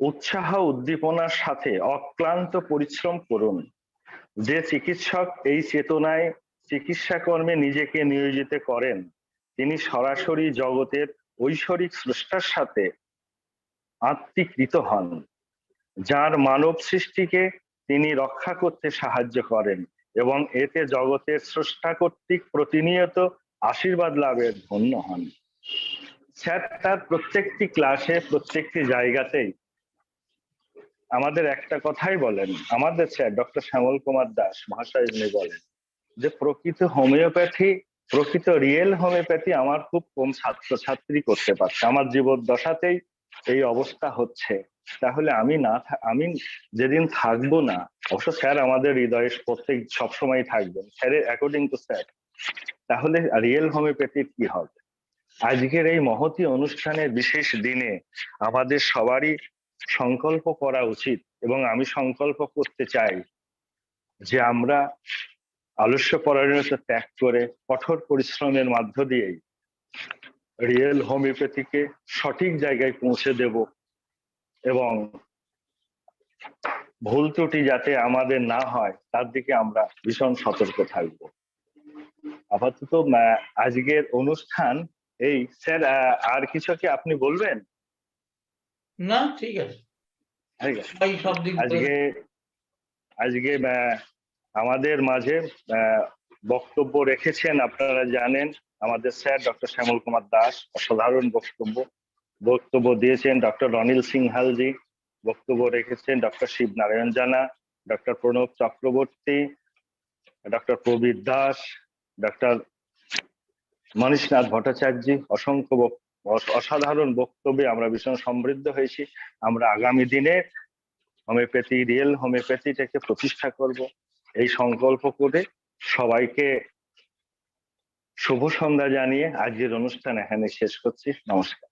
উৎসাহ উদ্দীপনার সাথে অক্লান্ত পরিশ্রম করুন। যে চিকিৎসক এই চেতনায় চিকিৎসা কর্মে নিজেকে নিয়োজিত করেন, তিনি সরাসরি জগতের ঐশ্বরিক স্রষ্টার সাথে আত্মীকৃত হন, যার মানব সৃষ্টিকে তিনি রক্ষা করতে সাহায্য করেন এবং এতে জগতের স্রষ্টা কর্তৃক প্রতিনিয়ত আশীর্বাদ লাভের ধন্য হন। স্যার তার প্রত্যেকটি ক্লাসে, প্রত্যেকটি জায়গাতেই আমাদের একটা কথাই বলেন, আমাদের স্যার ডক্টর শ্যামল কুমার দাস মহাশয় বলেন যে প্রকৃত হোমিওপ্যাথি, প্রকৃত রিয়েল হোমিওপ্যাথি আমার খুব কম ছাত্রছাত্রী করতে পারছে। আমার জীবদ্দশাতেই এই অবস্থা হচ্ছে। তাহলে আমি যেদিন থাকবো না, অবশ্য স্যার আমাদের হৃদয়ে সবসময় থাকবেন, স্যারের অ্যাকর্ডিং টু স্যার, তাহলে রিয়েল হোমিওপ্যাথির কি হবে? আজকের এই মহতী অনুষ্ঠানের বিশেষ দিনে আমাদের সবারই সংকল্প করা উচিত, এবং আমি সংকল্প করতে চাই যে আমরা আলস্য পরায়ণতা ত্যাগ করে কঠোর পরিশ্রমের মধ্য দিয়েই রিয়েল হোমিওপ্যাথিকে সঠিক জায়গায় পৌঁছে দেব এবং ভুল ত্রুটি যাতে আমাদের না হয় তার দিকে আমরা ভীষণ সতর্ক থাকব। আপাতত আজকের অনুষ্ঠান এই। স্যার আর কিছু কি আপনি বলবেন? না, ঠিক আছে। ঠিক আছে। সবাই সব দিক আজকে আমাদের মাঝে বক্তব্য রেখেছেন, আপনারা জানেন, আমাদের স্যার ডক্টর শ্যামল কুমার দাস, অসাধারণ বক্তব্য দিয়েছেন। ডক্টর রনিল সিংহালজি বক্তব্য রেখেছেন, doctor Shib Narayan Jana, doctor Pranab Chakraborty, doctor Prabir Das, doctor Manishnath Bhattacharya, অসংখ্য অসাধারণ বক্তব্যে আমরা ভীষণ সমৃদ্ধ হয়েছি। আমরা আগামী দিনে হোমিওপ্যাথি, রিয়েল হোমিওপ্যাথিটাকে প্রতিষ্ঠা করব, এই সংকল্প করে সবাইকে শুভ সন্ধ্যা জানিয়ে আজকের অনুষ্ঠান এখানে শেষ করছি। নমস্কার।